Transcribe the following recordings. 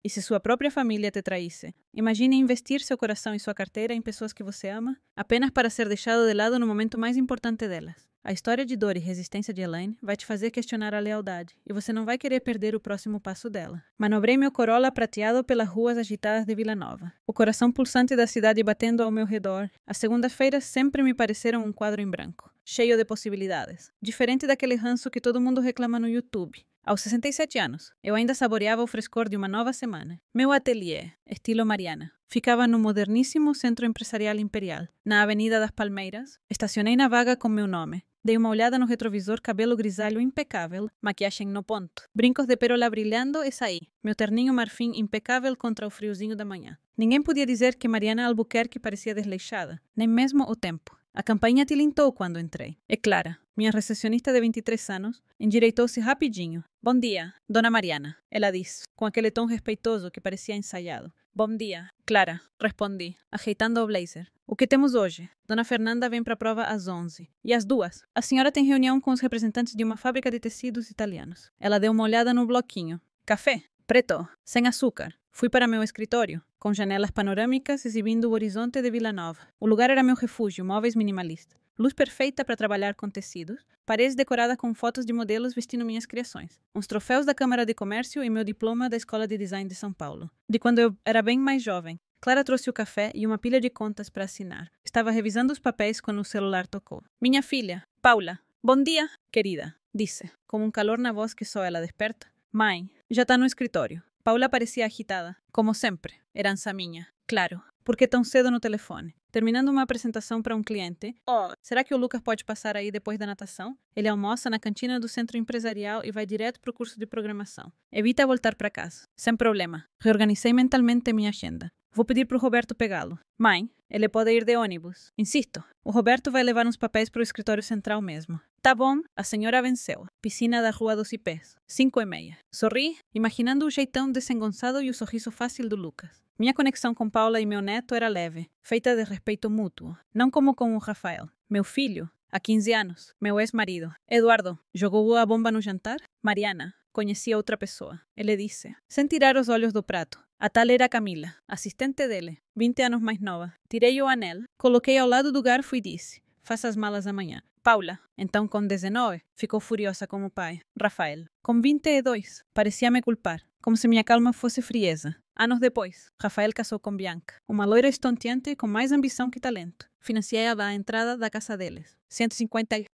E se sua própria família te traísse? Imagine investir seu coração e sua carteira em pessoas que você ama, apenas para ser deixado de lado no momento mais importante delas. A história de dor e resistência de Elaine vai te fazer questionar a lealdade, e você não vai querer perder o próximo passo dela. Manobrei meu Corolla prateado pelas ruas agitadas de Vila Nova, o coração pulsante da cidade batendo ao meu redor. As segundas-feiras sempre me pareceram um quadro em branco, cheio de possibilidades, diferente daquele ranço que todo mundo reclama no YouTube. Aos 67 anos, eu ainda saboreava o frescor de uma nova semana. Meu ateliê, estilo Mariana, ficava no moderníssimo Centro Empresarial Imperial, na Avenida das Palmeiras. Estacionei na vaga com meu nome. Dei uma olhada no retrovisor, cabelo grisalho impecável, maquiagem no ponto, brincos de pérola brilhando e saí. Meu terninho marfim impecável contra o friozinho da manhã. Ninguém podia dizer que Mariana Albuquerque parecia desleixada, nem mesmo o tempo. A campainha tilintou quando entrei. E Clara, minha recepcionista de 23 anos, endireitou-se rapidinho. Bom dia, Dona Mariana, ela disse, com aquele tom respeitoso que parecia ensaiado. Bom dia, Clara, respondi, ajeitando o blazer. O que temos hoje? Dona Fernanda vem para a prova às 11. E às 2? A senhora tem reunião com os representantes de uma fábrica de tecidos italianos. Ela deu uma olhada no bloquinho. Café? Preto, sem açúcar. Fui para meu escritório, com janelas panorâmicas exibindo o horizonte de Vila Nova. O lugar era meu refúgio, móveis minimalistas. Luz perfeita para trabalhar com tecidos, paredes decoradas com fotos de modelos vestindo minhas criações, uns troféus da Câmara de Comércio e meu diploma da Escola de Design de São Paulo, de quando eu era bem mais jovem. Clara trouxe o café e uma pilha de contas para assinar. Estava revisando os papéis quando o celular tocou. Minha filha, Paula. Bom dia, querida, disse, com um calor na voz que só ela desperta. Mãe, já está no escritório. Paula parecia agitada, como sempre, herança minha. Claro, por que tão cedo no telefone? Terminando uma apresentação para um cliente. Oh, será que o Lucas pode passar aí depois da natação? Ele almoça na cantina do centro empresarial e vai direto para o curso de programação. Evita voltar para casa. Sem problema. Reorganizei mentalmente minha agenda. Vou pedir para o Roberto pegá-lo. Mãe, ele pode ir de ônibus. Insisto, o Roberto vai levar uns papéis para o escritório central mesmo. Tá bom, a senhora venceu. Piscina da Rua dos Ipés, 5:30. Sorri, imaginando o jeitão desengonçado e o sorriso fácil do Lucas. Minha conexão com Paula e meu neto era leve, feita de respeito mútuo, não como com o Rafael. Meu filho, há 15 anos, meu ex-marido. Eduardo, jogou a bomba no jantar? Mariana, conhecia outra pessoa. Ele disse, sem tirar os olhos do prato. A tal era Camila, assistente dele, 20 anos mais nova. Tirei o anel, coloquei ao lado do garfo e disse, faça as malas amanhã. Paula, então com 19, ficou furiosa com o pai. Rafael, com 22, parecia me culpar, como se minha calma fosse frieza. Anos depois, Rafael casou com Bianca, uma loira estonteante com mais ambição que talento. Financiava a entrada da casa deles. 150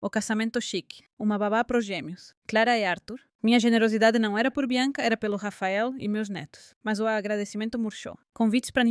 o casamento chique, uma babá para os gêmeos, Clara e Arthur. Minha generosidade não era por Bianca, era pelo Rafael e meus netos. Mas o agradecimento murchou. Convites para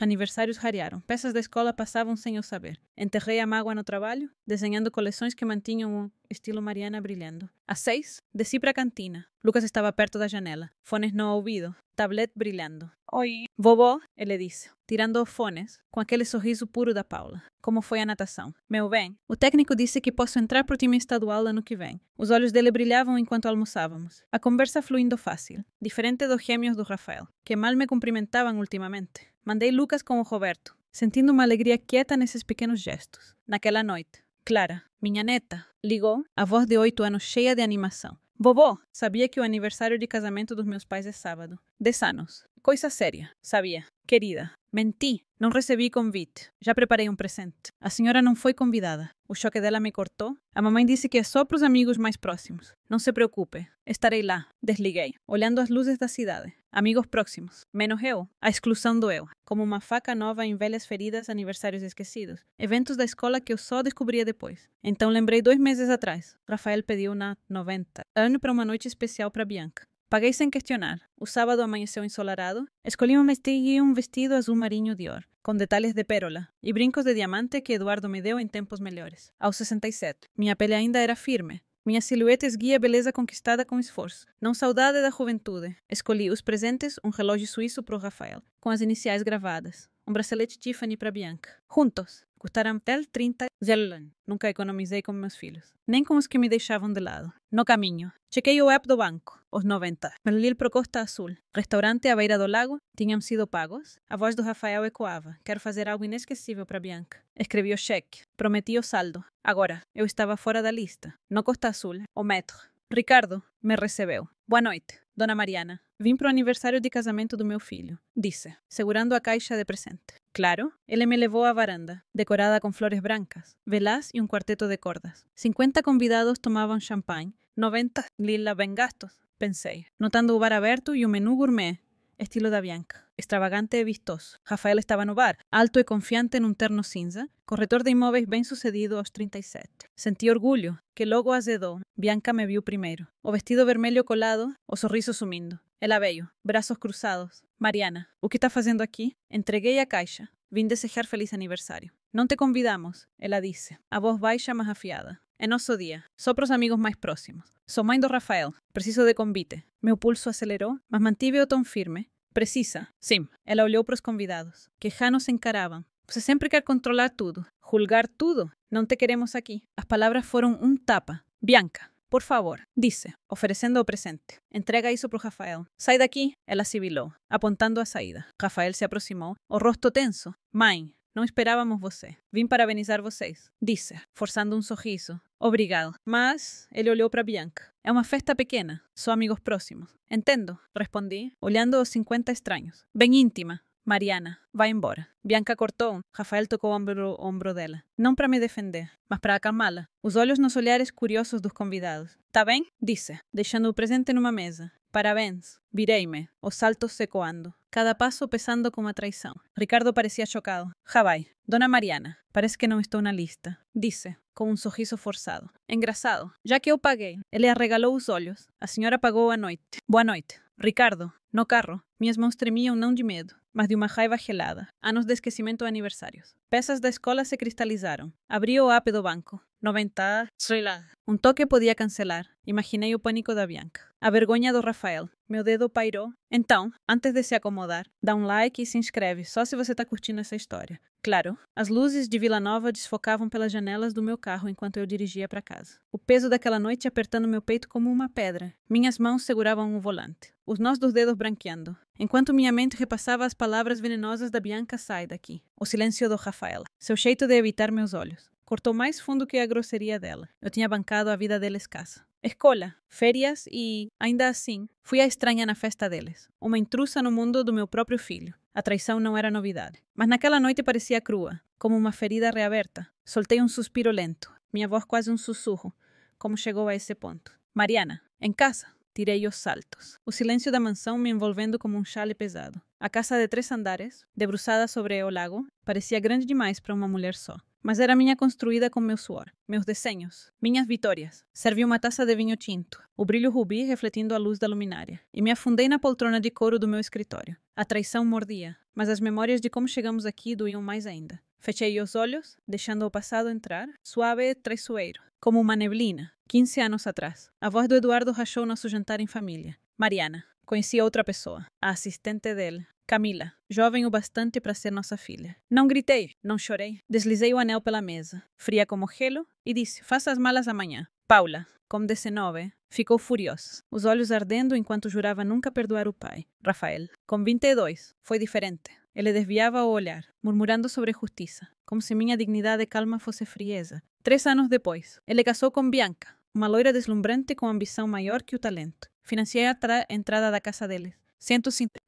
aniversários rarearam. Peças da escola passavam sem eu saber. Enterrei a mágoa no trabalho, desenhando coleções que mantinham o estilo Mariana brilhando. Às 6, desci para a cantina. Lucas estava perto da janela. Fones no ouvido. Tablet brilhando. Oi. Vovó, ele disse, tirando os fones, com aquele sorriso puro da Paula. Como foi a natação? Meu bem, o técnico disse que posso entrar pro time estadual ano que vem. Os olhos dele brilhavam enquanto almoçávamos. A conversa fluindo fácil, diferente dos gêmeos do Rafael, que mal me cumprimentavam ultimamente. Mandei Lucas com o Roberto, sentindo uma alegria quieta nesses pequenos gestos. Naquela noite, Clara, minha neta, ligou, a voz de 8 anos cheia de animação. Vovó, sabia que o aniversário de casamento dos meus pais é sábado. 10 anos. Coisa séria, sabia. Querida, menti. Não recebi convite. Já preparei um presente. A senhora não foi convidada. O choque dela me cortou. A mamãe disse que é só para os amigos mais próximos. Não se preocupe. Estarei lá. Desliguei, olhando as luzes da cidade. Amigos próximos. Menos eu. A exclusão doeu. Como uma faca nova em velhas feridas, aniversários esquecidos. Eventos da escola que eu só descobria depois. Então lembrei 2 meses atrás. Rafael pediu na 90. Ano para uma noite especial para Bianca. Paguei sem questionar. O sábado amanheceu ensolarado. Escolhi um vestido azul marinho Dior, com detalhes de pérola e brincos de diamante que Eduardo me deu em tempos melhores. Aos 67, minha pele ainda era firme. Minha silhueta esguia a beleza conquistada com esforço. Não saudade da juventude. Escolhi os presentes, um relógio suíço para o Rafael, com as iniciais gravadas. Um bracelete Tiffany para Bianca. Juntos. Custaram até 30 zelan. Nunca economizei com meus filhos. Nem com os que me deixavam de lado. No caminho. Chequei o app do banco. Os 90. Melil pro Costa Azul. Restaurante à beira do lago. Tinham sido pagos. A voz do Rafael ecoava. Quero fazer algo inesquecível para Bianca. Escrevi o cheque. Prometi o saldo. Agora, eu estava fora da lista. No Costa Azul. O metro. Ricardo me recebeu. Boa noite, Dona Mariana. vim pro aniversário de casamento do meu filho, disse, segurando a caixa de presente. Claro, ele me levou à varanda, decorada com flores brancas, velas e um quarteto de cordas. 50 convidados tomavam champanhe, 90 lila bem gastos, pensei, notando o bar aberto e o menu gourmet, estilo da Bianca, extravagante e vistoso. Rafael estava no bar, alto e confiante num terno cinza, corretor de imóveis bem-sucedido aos 37. Senti orgulho, que logo azedou. Bianca me viu primeiro. O vestido vermelho colado, o sorriso sumindo. Ela veio, braços cruzados. Mariana, o que está fazendo aqui? Entreguei a caixa. Vim desejar feliz aniversário. Não te convidamos, ela disse, a voz baixa mas afiada. É nosso dia, só para os amigos mais próximos. Sou mãe do Rafael, preciso de convite. Meu pulso acelerou, mas mantive o tom firme. Precisa? Sim. Ela olhou para os convidados, que já nos encaravam. Você sempre quer controlar tudo, julgar tudo. Não te queremos aqui. As palavras foram um tapa. Bianca, por favor, disse, oferecendo o presente. Entrega isso para o Rafael. Sai daqui, ela sibilou, apontando a saída. Rafael se aproximou, o rosto tenso. Mãe, não esperávamos você. Vim parabenizar vocês, disse, forçando um sorriso. Obrigado. Mas ele olhou para Bianca. É uma festa pequena, só amigos próximos. Entendo, respondi, olhando os 50 estranhos. Bem íntima. Mariana, vai embora. Bianca cortou. Rafael tocou o ombro dela. Não para me defender, mas para acalmá-la. Os olhos nos olhares curiosos dos convidados. Tá bem? Disse, deixando o presente numa mesa. Parabéns. Virei-me, os saltos ecoando. Cada passo pesando como a traição. Ricardo parecia chocado. Já vai. Dona Mariana, parece que não estou na lista. Disse, com um sorriso forçado. Engraçado. Já que eu paguei. Ele arregalou os olhos. A senhora pagou a noite. Boa noite. Ricardo, no carro. Minhas mãos tremiam não de medo, mas de uma raiva gelada. Anos de esquecimento aniversários. Peças da escola se cristalizaram. Abri o app do banco. 90... Sei lá. Um toque podia cancelar. Imaginei o pânico da Bianca. A vergonha do Rafael. Meu dedo pairou. Então, antes de se acomodar, dá um like e se inscreve, só se você está curtindo essa história. Claro, as luzes de Vila Nova desfocavam pelas janelas do meu carro enquanto eu dirigia para casa. O peso daquela noite apertando meu peito como uma pedra. Minhas mãos seguravam o volante. Os nós dos dedos branqueando. Enquanto minha mente repassava as palavras venenosas da Bianca, sai daqui. O silêncio do Rafael. Seu jeito de evitar meus olhos. Cortou mais fundo que a grosseria dela. Eu tinha bancado a vida dela escassa. Escola, férias e, ainda assim, fui a estranha na festa deles. Uma intrusa no mundo do meu próprio filho. A traição não era novidade. Mas naquela noite parecia crua, como uma ferida reaberta. Soltei um suspiro lento, minha voz quase um sussurro. Como chegou a esse ponto? Mariana, em casa? Tirei os saltos. O silêncio da mansão me envolvendo como um chale pesado. A casa de 3 andares, debruçada sobre o lago, parecia grande demais para uma mulher só. Mas era minha construída com meu suor, meus desenhos, minhas vitórias. Servi uma taça de vinho tinto, o brilho rubi refletindo a luz da luminária, e me afundei na poltrona de couro do meu escritório. A traição mordia, mas as memórias de como chegamos aqui doíam mais ainda. Fechei os olhos, deixando o passado entrar, suave e traiçoeiro, como uma neblina, 15 anos atrás. A voz do Eduardo rachou nosso jantar em família. Mariana. Conheci outra pessoa, a assistente dele. Camila, jovem o bastante para ser nossa filha. Não gritei, não chorei. Deslizei o anel pela mesa, fria como gelo, e disse, faça as malas amanhã. Paula, com 19, ficou furiosa, os olhos ardendo enquanto jurava nunca perdoar o pai. Rafael, com 22, foi diferente. Ele desviava o olhar, murmurando sobre justiça, como se minha dignidade e calma fosse frieza. 3 anos depois, ele casou com Bianca, uma loira deslumbrante com ambição maior que o talento. Financiei a entrada da casa deles. 150.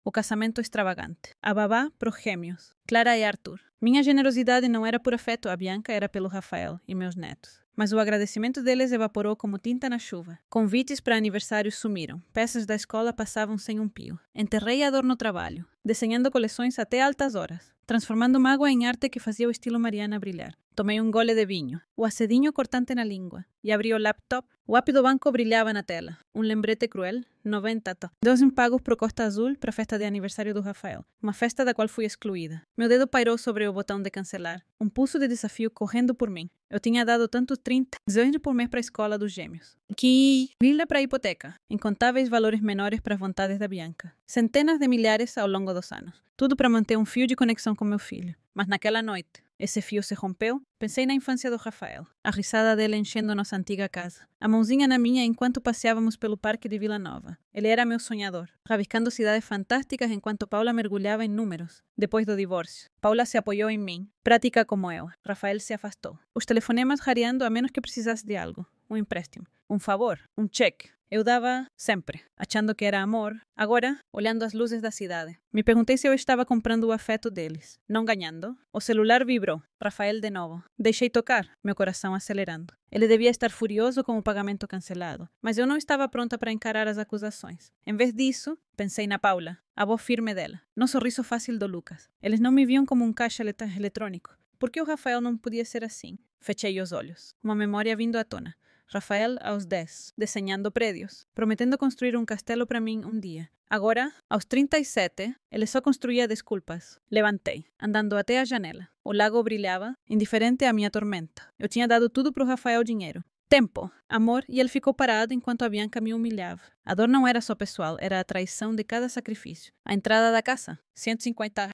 O casamento extravagante. A babá pro gêmeos. Clara e Arthur. Minha generosidade não era por afeto a Bianca, era pelo Rafael e meus netos. Mas o agradecimento deles evaporou como tinta na chuva. Convites para aniversários sumiram. Peças da escola passavam sem um pio. Enterrei a dor no trabalho, desenhando coleções até altas horas, transformando mágoa em arte que fazia o estilo Mariana brilhar. Tomei um gole de vinho, o acedinho cortante na língua, e abri o laptop. O app do banco brilhava na tela. Um lembrete cruel, 90 to. 2 impagos pro Costa Azul para a festa de aniversário do Rafael. Uma festa da qual fui excluída. Meu dedo pairou sobre o botão de cancelar. Um pulso de desafio correndo por mim. Eu tinha dado tanto 30 por mês para a escola dos gêmeos. Que lila para a hipoteca. Incontáveis valores menores para as vontades da Bianca. Centenas de milhares ao longo dos anos. Tudo para manter um fio de conexão com meu filho. Mas naquela noite, esse fio se rompeu. Pensei na infância do Rafael. A risada dele enchendo nossa antiga casa. A mãozinha na minha enquanto passeávamos pelo parque de Vila Nova. Ele era meu sonhador, rabiscando cidades fantásticas enquanto Paula mergulhava em números. Depois do divórcio, Paula se apoiou em mim, prática como eu. Rafael se afastou. Os telefonemas rareando a menos que precisasse de algo. Um empréstimo, um favor, um cheque. Eu dava sempre, achando que era amor, agora olhando as luzes da cidade. Me perguntei se eu estava comprando o afeto deles, não ganhando. O celular vibrou. Rafael de novo. Deixei tocar, meu coração acelerando. Ele devia estar furioso com o pagamento cancelado, mas eu não estava pronta para encarar as acusações. Em vez disso, pensei na Paula, a voz firme dela, no sorriso fácil do Lucas. Eles não me viam como um caixa eletrônico. Por que o Rafael não podia ser assim? Fechei os olhos. Uma memória vindo à tona. Rafael aos 10, desenhando prédios, prometendo construir um castelo para mim um dia. Agora, aos 37, ele só construía desculpas. Levantei, andando até a janela. O lago brilhava, indiferente à minha tormenta. Eu tinha dado tudo para o Rafael dinheiro. Tempo, amor, e ele ficou parado enquanto a Bianca me humilhava. A dor não era só pessoal, era a traição de cada sacrifício. A entrada da casa, 150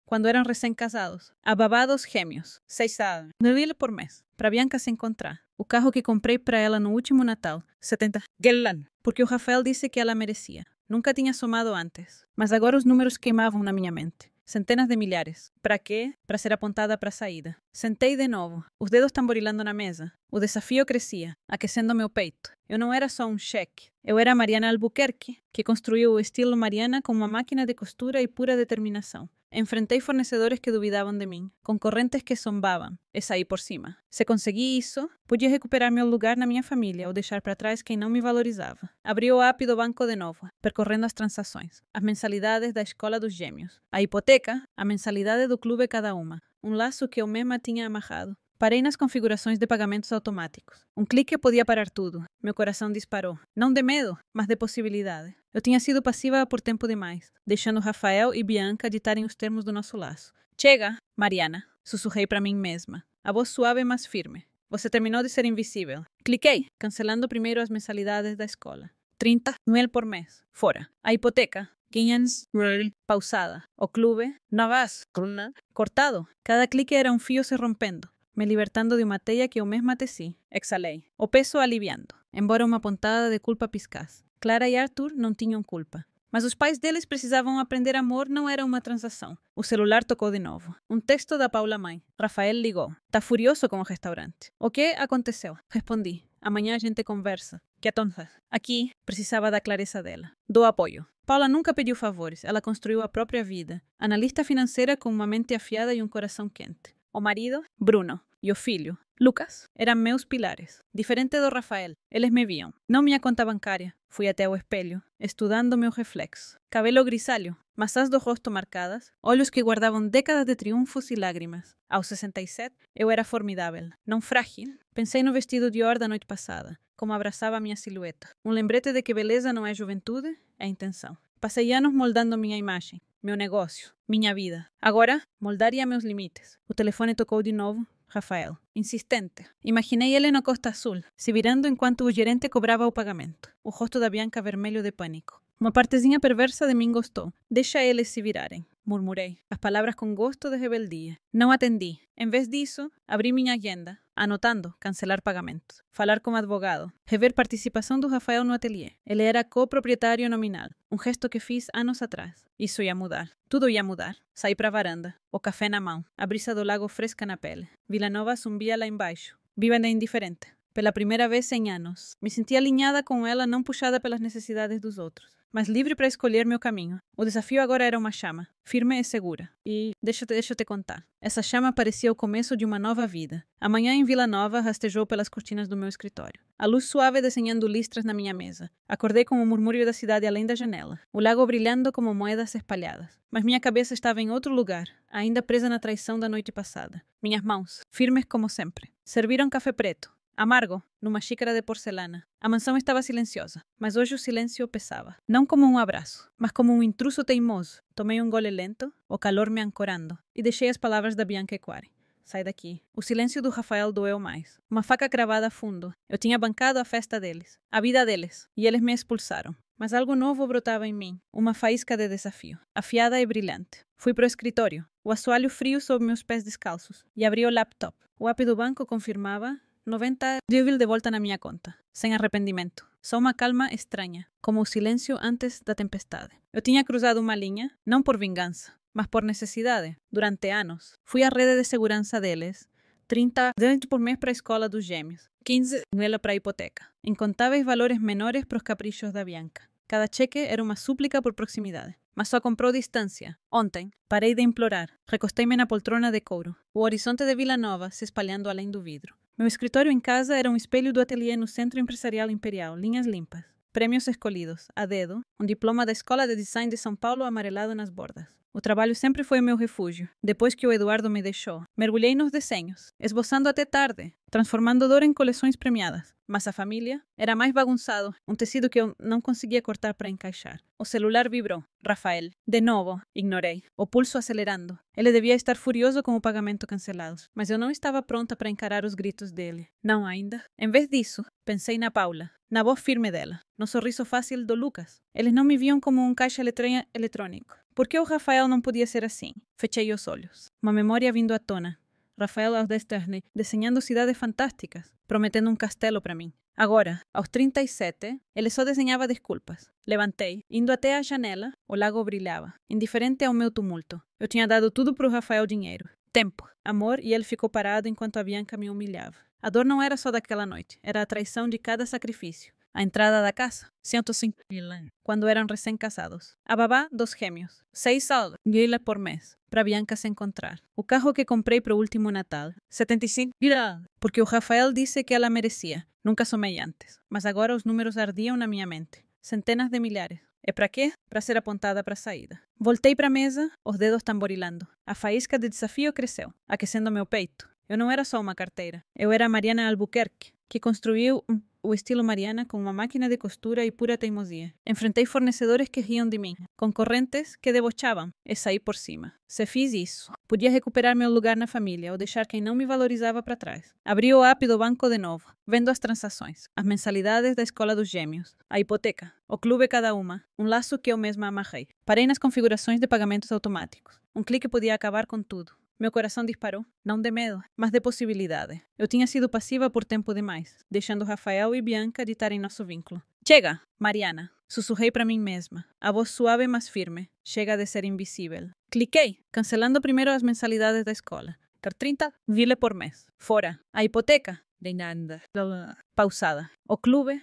quando eram recém-casados. A babá dos gêmeos, 6.000 por mês, para Bianca se encontrar. O carro que comprei para ela no último Natal, 70 porque o Rafael disse que ela merecia. Nunca tinha somado antes, mas agora os números queimavam na minha mente. Centenas de milhares. Para quê? Para ser apontada para a saída. Sentei de novo, os dedos tamborilando na mesa. O desafio crescia, aquecendo meu peito. Eu não era só um cheque. Eu era a Mariana Albuquerque, que construiu o estilo Mariana com uma máquina de costura e pura determinação. Enfrentei fornecedores que duvidavam de mim, concorrentes que zombavam, e saí por cima. Se consegui isso, podia recuperar meu lugar na minha família ou deixar para trás quem não me valorizava. Abri o app do banco de novo, percorrendo as transações, as mensalidades da escola dos gêmeos, a hipoteca, a mensalidade do clube cada uma, um laço que eu mesma tinha amarrado. Parei nas configurações de pagamentos automáticos. Um clique podia parar tudo. Meu coração disparou. Não de medo, mas de possibilidade. Eu tinha sido passiva por tempo demais, deixando Rafael e Bianca ditarem os termos do nosso laço. Chega, Mariana, sussurrei para mim mesma. A voz suave mas firme. Você terminou de ser invisível. Cliquei, cancelando primeiro as mensalidades da escola. 30.000 por mês. Fora. A hipoteca. 500. Pausada. O clube. Navas. Cortado. Cada clique era um fio se rompendo, me libertando de uma teia que eu mesma teci. Exhalei, o peso aliviando, embora uma pontada de culpa piscasse. Clara e Arthur não tinham culpa. Mas os pais deles precisavam aprender amor, não era uma transação. O celular tocou de novo. Um texto da Paula mãe. Rafael ligou. Tá furioso com o restaurante. O que aconteceu? Respondi. Amanhã a gente conversa. Que entonces? Aqui, precisava da clareza dela. Do apoio. Paula nunca pediu favores. Ela construiu a própria vida. Analista financeira com uma mente afiada e um coração quente. O marido, Bruno. E o filho, Lucas, eram meus pilares. Diferente do Rafael, eles me viam. Não minha conta bancária. Fui até o espelho, estudando meu reflexo. Cabelo grisalho, maçãs do rosto marcadas, olhos que guardavam décadas de triunfos e lágrimas. Aos 67, eu era formidável, não frágil. Pensei no vestido Dior da noite passada, como abraçava a minha silhueta. Um lembrete de que beleza não é juventude, é intenção. Passei anos moldando minha imagem, meu negócio, minha vida. Agora, moldaria meus limites. O telefone tocou de novo. Rafael, insistente. Imaginei ele na Costa Azul, se virando enquanto o gerente cobrava o pagamento. O rosto da Bianca vermelho de pânico. Uma partezinha perversa de mim gostou. Deixa eles se virarem, murmurei, as palavras com gosto de rebeldia. Não atendi. Em vez disso, abri minha agenda, anotando cancelar pagamentos, falar com advogado, rever participação do Rafael no ateliê. Ele era coproprietário nominal, um gesto que fiz anos atrás. Isso ia mudar. Tudo ia mudar. Saí para a varanda, o café na mão, a brisa do lago fresca na pele. Vila Nova zumbia lá embaixo, viva de indiferente. Pela primeira vez em anos, me senti alinhada com ela, não puxada pelas necessidades dos outros, mas livre para escolher meu caminho. O desafio agora era uma chama, firme e segura. E deixa eu te contar. Essa chama parecia o começo de uma nova vida. Amanhã em Vila Nova rastejou pelas cortinas do meu escritório. A luz suave desenhando listras na minha mesa. Acordei com o murmúrio da cidade além da janela. O lago brilhando como moedas espalhadas. Mas minha cabeça estava em outro lugar, ainda presa na traição da noite passada. Minhas mãos, firmes como sempre. Serviram café preto. Amargo, numa xícara de porcelana. A mansão estava silenciosa, mas hoje o silêncio pesava. Não como um abraço, mas como um intruso teimoso. Tomei um gole lento, o calor me ancorando, e deixei as palavras da Bianca ecoarem. Sai daqui. O silêncio do Rafael doeu mais. Uma faca cravada a fundo. Eu tinha bancado a festa deles, a vida deles, e eles me expulsaram. Mas algo novo brotava em mim, uma faísca de desafio, afiada e brilhante. Fui para o escritório, o assoalho frio sob meus pés descalços, e abri o laptop. O app do banco confirmava 90 de volta na minha conta, sem arrependimento. Só uma calma estranha, como o silêncio antes da tempestade. Eu tinha cruzado uma linha, não por vingança, mas por necessidade, durante anos. Fui à rede de segurança deles, 30 por mês para a escola dos gêmeos, 15 para a hipoteca. Incontáveis valores menores para os caprichos da Bianca. Cada cheque era uma súplica por proximidade. Mas só comprou distância. Ontem, parei de implorar. Recostei-me na poltrona de couro. O horizonte de Vila Nova se espalhando além do vidro. Meu escritório em casa era um espelho do ateliê no Centro Empresarial Imperial, linhas limpas. Prêmios escolhidos, a dedo, um diploma da Escola de Design de São Paulo amarelado nas bordas. O trabalho sempre foi o meu refúgio. Depois que o Eduardo me deixou, mergulhei nos desenhos, esboçando até tarde, transformando dor em coleções premiadas. Mas a família era mais bagunçado, um tecido que eu não conseguia cortar para encaixar. O celular vibrou. Rafael. De novo, ignorei, o pulso acelerando. Ele devia estar furioso com o pagamento cancelado, mas eu não estava pronta para encarar os gritos dele. Não ainda. Em vez disso, pensei na Paula, na voz firme dela, no sorriso fácil do Lucas. Eles não me viam como um caixa eletrônico. Por que o Rafael não podia ser assim? Fechei os olhos. Uma memória vindo à tona. Rafael Aldesterne desenhando cidades fantásticas, prometendo um castelo para mim. Agora, aos 37, ele só desenhava desculpas. Levantei, indo até a janela, o lago brilhava, indiferente ao meu tumulto. Eu tinha dado tudo para o Rafael dinheiro. Tempo, amor, e ele ficou parado enquanto a Bianca me humilhava. A dor não era só daquela noite, era a traição de cada sacrifício. A entrada da casa, 105 mil, quando eram recém-casados. A babá dos gêmeos, 6 mil por mês, para Bianca se encontrar. O carro que comprei para o último Natal, 75 mil, porque o Rafael disse que ela merecia. Nunca somei antes, mas agora os números ardiam na minha mente. Centenas de milhares. É para quê? Para ser apontada para a saída. Voltei para a mesa, os dedos tamborilando. A faísca de desafio cresceu, aquecendo meu peito. Eu não era só uma carteira. Eu era a Mariana Albuquerque, que construiu o estilo Mariana com uma máquina de costura e pura teimosia. Enfrentei fornecedores que riam de mim, concorrentes que debochavam, e saí por cima. Se fiz isso, podia recuperar meu lugar na família ou deixar quem não me valorizava para trás. Abri o app do banco de novo, vendo as transações, as mensalidades da escola dos gêmeos, a hipoteca, o clube cada uma, um laço que eu mesma amarrei. Parei nas configurações de pagamentos automáticos. Um clique podia acabar com tudo. Meu coração disparou, não de medo, mas de possibilidade. Eu tinha sido passiva por tempo demais, deixando Rafael e Bianca ditarem nosso vínculo. Chega, Mariana, sussurrei para mim mesma, a voz suave mas firme. Chega de ser invisível. Cliquei, cancelando primeiro as mensalidades da escola. 30 mil por mês. Fora. A hipoteca? De nada. Pausada. O clube?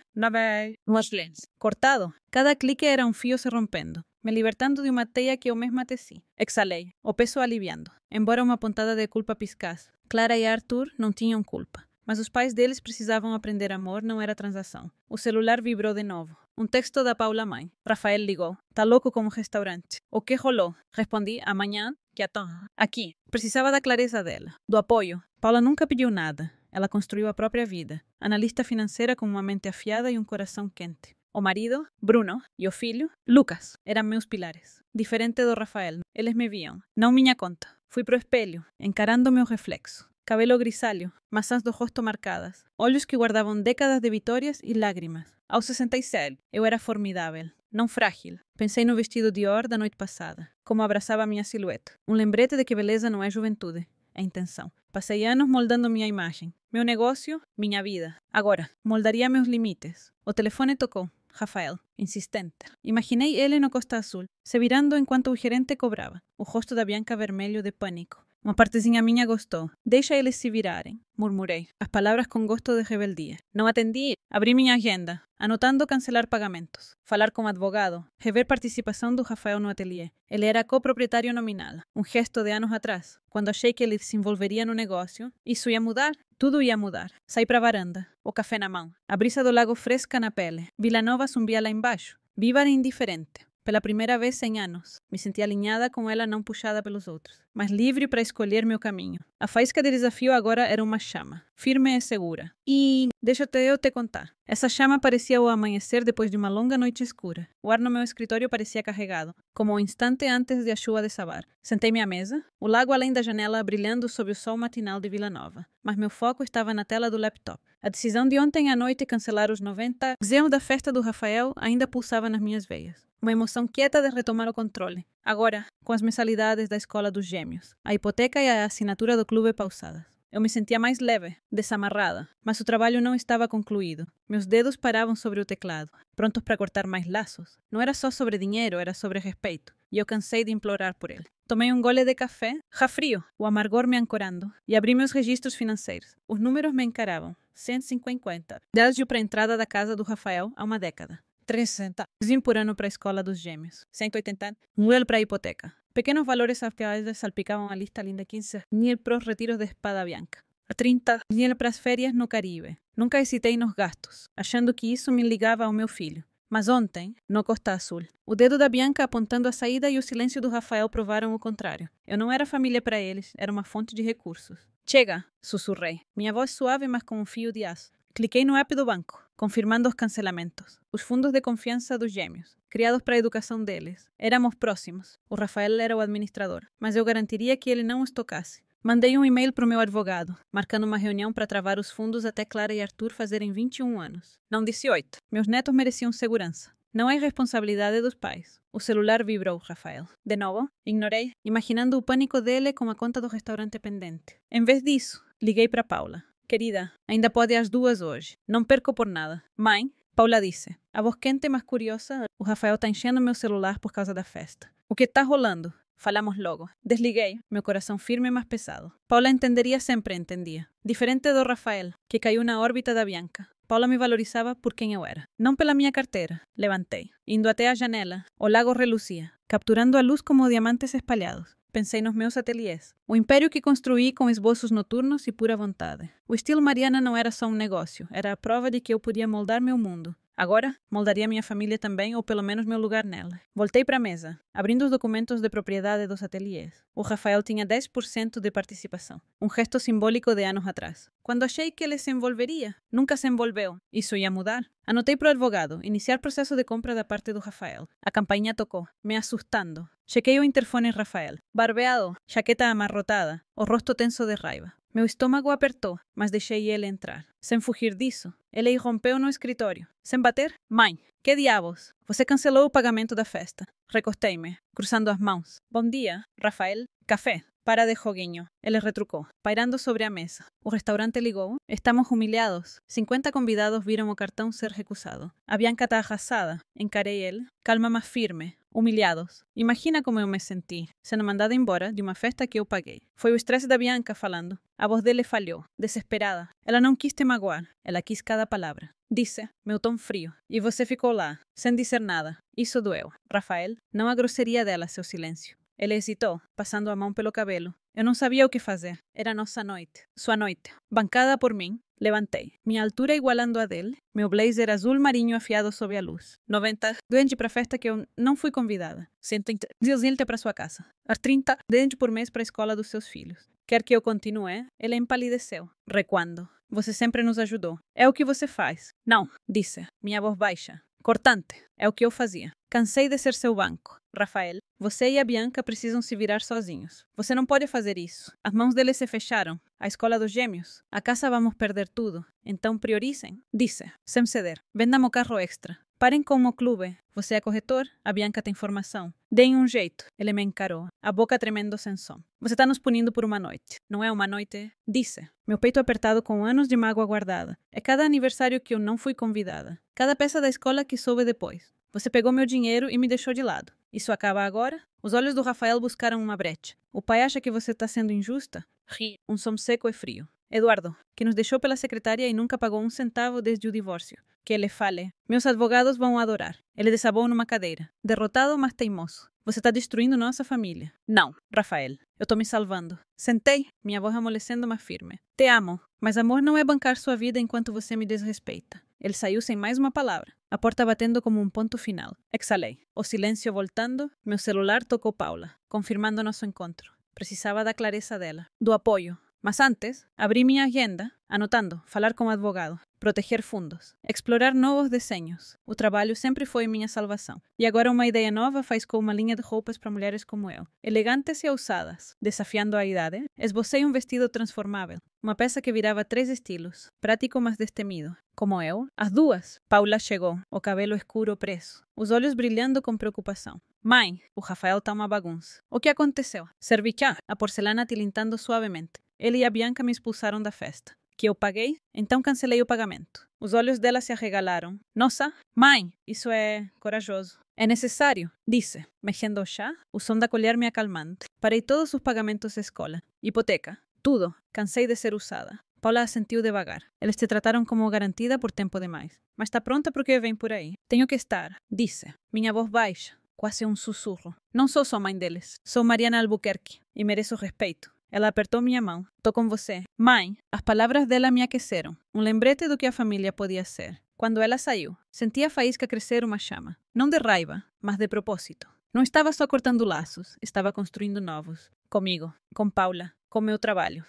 Cortado. Cada clique era um fio se rompendo, me libertando de uma teia que eu mesma teci. Exalei, o peso aliviando, embora uma pontada de culpa piscasse. Clara e Arthur não tinham culpa, mas os pais deles precisavam aprender amor, não era transação. O celular vibrou de novo. Um texto da Paula mãe. Rafael ligou. Tá louco como restaurante. O que rolou? Respondi, amanhã, que a aqui. Precisava da clareza dela, do apoio. Paula nunca pediu nada. Ela construiu a própria vida. Analista financeira com uma mente afiada e um coração quente. O marido, Bruno, e o filho, Lucas, eram meus pilares. Diferente do Rafael, eles me viam, não minha conta. Fui pro espelho, encarando meu reflexo. Cabelo grisalho, maçãs do rosto marcadas, olhos que guardavam décadas de vitórias e lágrimas. Aos 67, eu era formidável, não frágil. Pensei no vestido Dior da noite passada, como abraçava a minha silhueta. Um lembrete de que beleza não é juventude, é intenção. Passei anos moldando minha imagem. Meu negócio, minha vida. Agora, moldaria meus limites. O telefone tocou. Rafael, insistente. Imaginei ele no Costa Azul, se virando enquanto o gerente cobrava. O rosto da Bianca vermelho de pânico. Uma partezinha minha gostou. Deixa eles se virarem, murmurei, as palavras com gosto de rebeldia. Não atendi. Abri minha agenda, anotando cancelar pagamentos, falar com o advogado, rever participação do Rafael no ateliê. Ele era coproprietário nominal, um gesto de anos atrás. Quando achei que ele se envolveria no negócio, isso ia mudar. Tudo ia mudar. Saí para a varanda, o café na mão. A brisa do lago fresca na pele. Vila Nova zumbia lá embaixo. Viva era indiferente. Pela primeira vez em anos, me senti alinhada com ela, não puxada pelos outros, mas livre para escolher meu caminho. A faísca de desafio agora era uma chama, firme e segura. E deixa eu te contar. Essa chama parecia o amanhecer depois de uma longa noite escura. O ar no meu escritório parecia carregado, como o instante antes de a chuva desabar. Sentei-me à mesa, o lago além da janela brilhando sob o sol matinal de Vila Nova, mas meu foco estava na tela do laptop. A decisão de ontem à noite cancelar os 90 anos da festa do Rafael ainda pulsava nas minhas veias. Uma emoção quieta de retomar o controle. Agora, com as mensalidades da escola dos gêmeos, a hipoteca e a assinatura do clube pausadas. Eu me sentia mais leve, desamarrada, mas o trabalho não estava concluído. Meus dedos paravam sobre o teclado, prontos para cortar mais laços. Não era só sobre dinheiro, era sobre respeito. e eu cansei de implorar por ele. Tomei um gole de café, já frio, o amargor me ancorando, e abri meus registros financeiros. Os números me encaravam. 150. Desde para a entrada da casa do Rafael há uma década. 300. Por ano para a escola dos gêmeos. 180. $1,000 para a hipoteca. Pequenos valores salpicados salpicavam a lista linda. 15. $1,000 para os retiros de espada bianca. 30. $1,000 para as férias no Caribe. Nunca hesitei nos gastos, achando que isso me ligava ao meu filho. Mas ontem, no Costa Azul, o dedo da Bianca apontando a saída e o silêncio do Rafael provaram o contrário. Eu não era família para eles, era uma fonte de recursos. Chega, sussurrei. Minha voz suave, mas com um fio de aço. Cliquei no app do banco, confirmando os cancelamentos. Os fundos de confiança dos gêmeos, criados para a educação deles. Éramos próximos. O Rafael era o administrador, mas eu garantiria que ele não os tocasse. Mandei um e-mail para o meu advogado, marcando uma reunião para travar os fundos até Clara e Arthur fazerem 21 anos. Não 18. Meus netos mereciam segurança. Não é responsabilidade dos pais. O celular vibrou, Rafael. De novo, ignorei, imaginando o pânico dele com a conta do restaurante pendente. Em vez disso, liguei para Paula. Querida, ainda pode às 2 hoje. Não perco por nada. Mãe, Paula disse. A voz quente, mas curiosa, o Rafael está enchendo meu celular por causa da festa. O que está rolando? Falamos logo. Desliguei, meu coração firme mas pesado. Paula entenderia, sempre entendia. Diferente do Rafael, que caiu na órbita da Bianca. Paula me valorizava por quem eu era. Não pela minha carteira. Levantei. Indo até a janela, o lago relucia, capturando a luz como diamantes espalhados. Pensei nos meus ateliês. O império que construí com esboços noturnos e pura vontade. O estilo Mariana não era só um negócio, era a prova de que eu podia moldar meu mundo. Agora, moldaria minha família também, ou pelo menos meu lugar nela. Voltei para a mesa, abrindo os documentos de propriedade dos ateliês. O Rafael tinha 10% de participação, um gesto simbólico de anos atrás. Quando achei que ele se envolveria, nunca se envolveu. Isso ia mudar. Anotei para o advogado, iniciar processo de compra da parte do Rafael. A campainha tocou, me assustando. Chequei o interfone Rafael. Barbeado, jaqueta amarrotada, o rosto tenso de raiva. Meu estômago apertou, mas deixei ele entrar. Sem fugir disso, ele irrompeu no escritório. Sem bater? Mãe, que diabos? Você cancelou o pagamento da festa. Recostei-me, cruzando as mãos. Bom dia, Rafael. Café. Para de joguinho. Ele retrucou, pairando sobre a mesa. O restaurante ligou. Estamos humilhados. 50 convidados viram o cartão ser recusado. A Bianca está arrasada. Encarei ele. Calma mais firme. Humilhados. Imagina como eu me senti, sendo mandada embora de uma festa que eu paguei. Foi o estresse da Bianca falando. A voz dele falhou, desesperada. Ela não quis te magoar. Ela quis cada palavra. Disse, meu tom frio. E você ficou lá, sem dizer nada. Isso doeu. Rafael, não a grosseria dela, seu silêncio. Ele hesitou, passando a mão pelo cabelo. Eu não sabia o que fazer. Era nossa noite. Sua noite. Bancada por mim, levantei. Minha altura igualando a dele. Meu blazer azul marinho afiado sob a luz. 90. Doente para a festa que eu não fui convidada. 120 para sua casa. Às 30. Doente por mês para a escola dos seus filhos. Quer que eu continue? Ele empalideceu, recuando. Você sempre nos ajudou. É o que você faz. Não, disse, minha voz baixa. Cortante. É o que eu fazia. Cansei de ser seu banco. Rafael, você e a Bianca precisam se virar sozinhos. Você não pode fazer isso. As mãos dele se fecharam. A escola dos gêmeos. A casa vamos perder tudo. Então priorizem. Disse, sem ceder. Vendam o carro extra. Parem com o clube. Você é corretor? A Bianca tem formação. Deem um jeito. Ele me encarou, a boca tremendo sem som. Você está nos punindo por uma noite. Não é uma noite? Disse, meu peito apertado com anos de mágoa guardada. É cada aniversário que eu não fui convidada. Cada peça da escola que soube depois. Você pegou meu dinheiro e me deixou de lado. Isso acaba agora? Os olhos do Rafael buscaram uma brecha. O pai acha que você está sendo injusta? Ri. Um som seco e frio. Eduardo, que nos deixou pela secretária e nunca pagou um centavo desde o divórcio. Que ele fale. Meus advogados vão adorar. Ele desabou numa cadeira. Derrotado, mas teimoso. Você está destruindo nossa família. Não, Rafael. Eu estou me salvando. Sentei, minha voz amolecendo mais firme. Te amo, mas amor não é bancar sua vida enquanto você me desrespeita. Ele saiu sem mais uma palavra. A porta batendo como um ponto final. Exalei. O silêncio voltando, meu celular tocou Paula, confirmando nosso encontro. Precisava da clareza dela, do apoio. Mas antes, abri minha agenda, anotando, falar com o advogado, proteger fundos, explorar novos desenhos. O trabalho sempre foi minha salvação. E agora uma ideia nova faz com uma linha de roupas para mulheres como eu. Elegantes e ousadas, desafiando a idade, esbocei um vestido transformável. Uma peça que virava 3 estilos, prático mas destemido. Como eu, as duas. Paula chegou, o cabelo escuro preso, os olhos brilhando com preocupação. Mãe, o Rafael tá uma bagunça. O que aconteceu? Servi chá, a porcelana tilintando suavemente. Ele e a Bianca me expulsaram da festa. Que eu paguei? Então cancelei o pagamento. Os olhos dela se arregalaram. Nossa, mãe, isso é corajoso. É necessário, disse, mexendo o chá, o som da colher me acalmante. Parei todos os pagamentos da escola. Hipoteca. Tudo. Cansei de ser usada. Paula assentiu devagar. Eles te trataram como garantida por tempo demais. Mas está pronta porque vem por aí. Tenho que estar, disse. Minha voz baixa, quase um sussurro. Não sou só mãe deles. Sou Mariana Albuquerque e mereço respeito. Ela apertou minha mão. Tô com você. Mãe, as palavras dela me aqueceram. Um lembrete do que a família podia ser. Quando ela saiu, senti a faísca crescer uma chama. Não de raiva, mas de propósito. Não estava só cortando laços, estava construindo novos. Comigo, com Paula, com meu trabalho.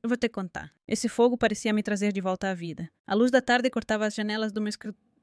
Vou te contar. Esse fogo parecia me trazer de volta à vida. A luz da tarde cortava as janelas do meu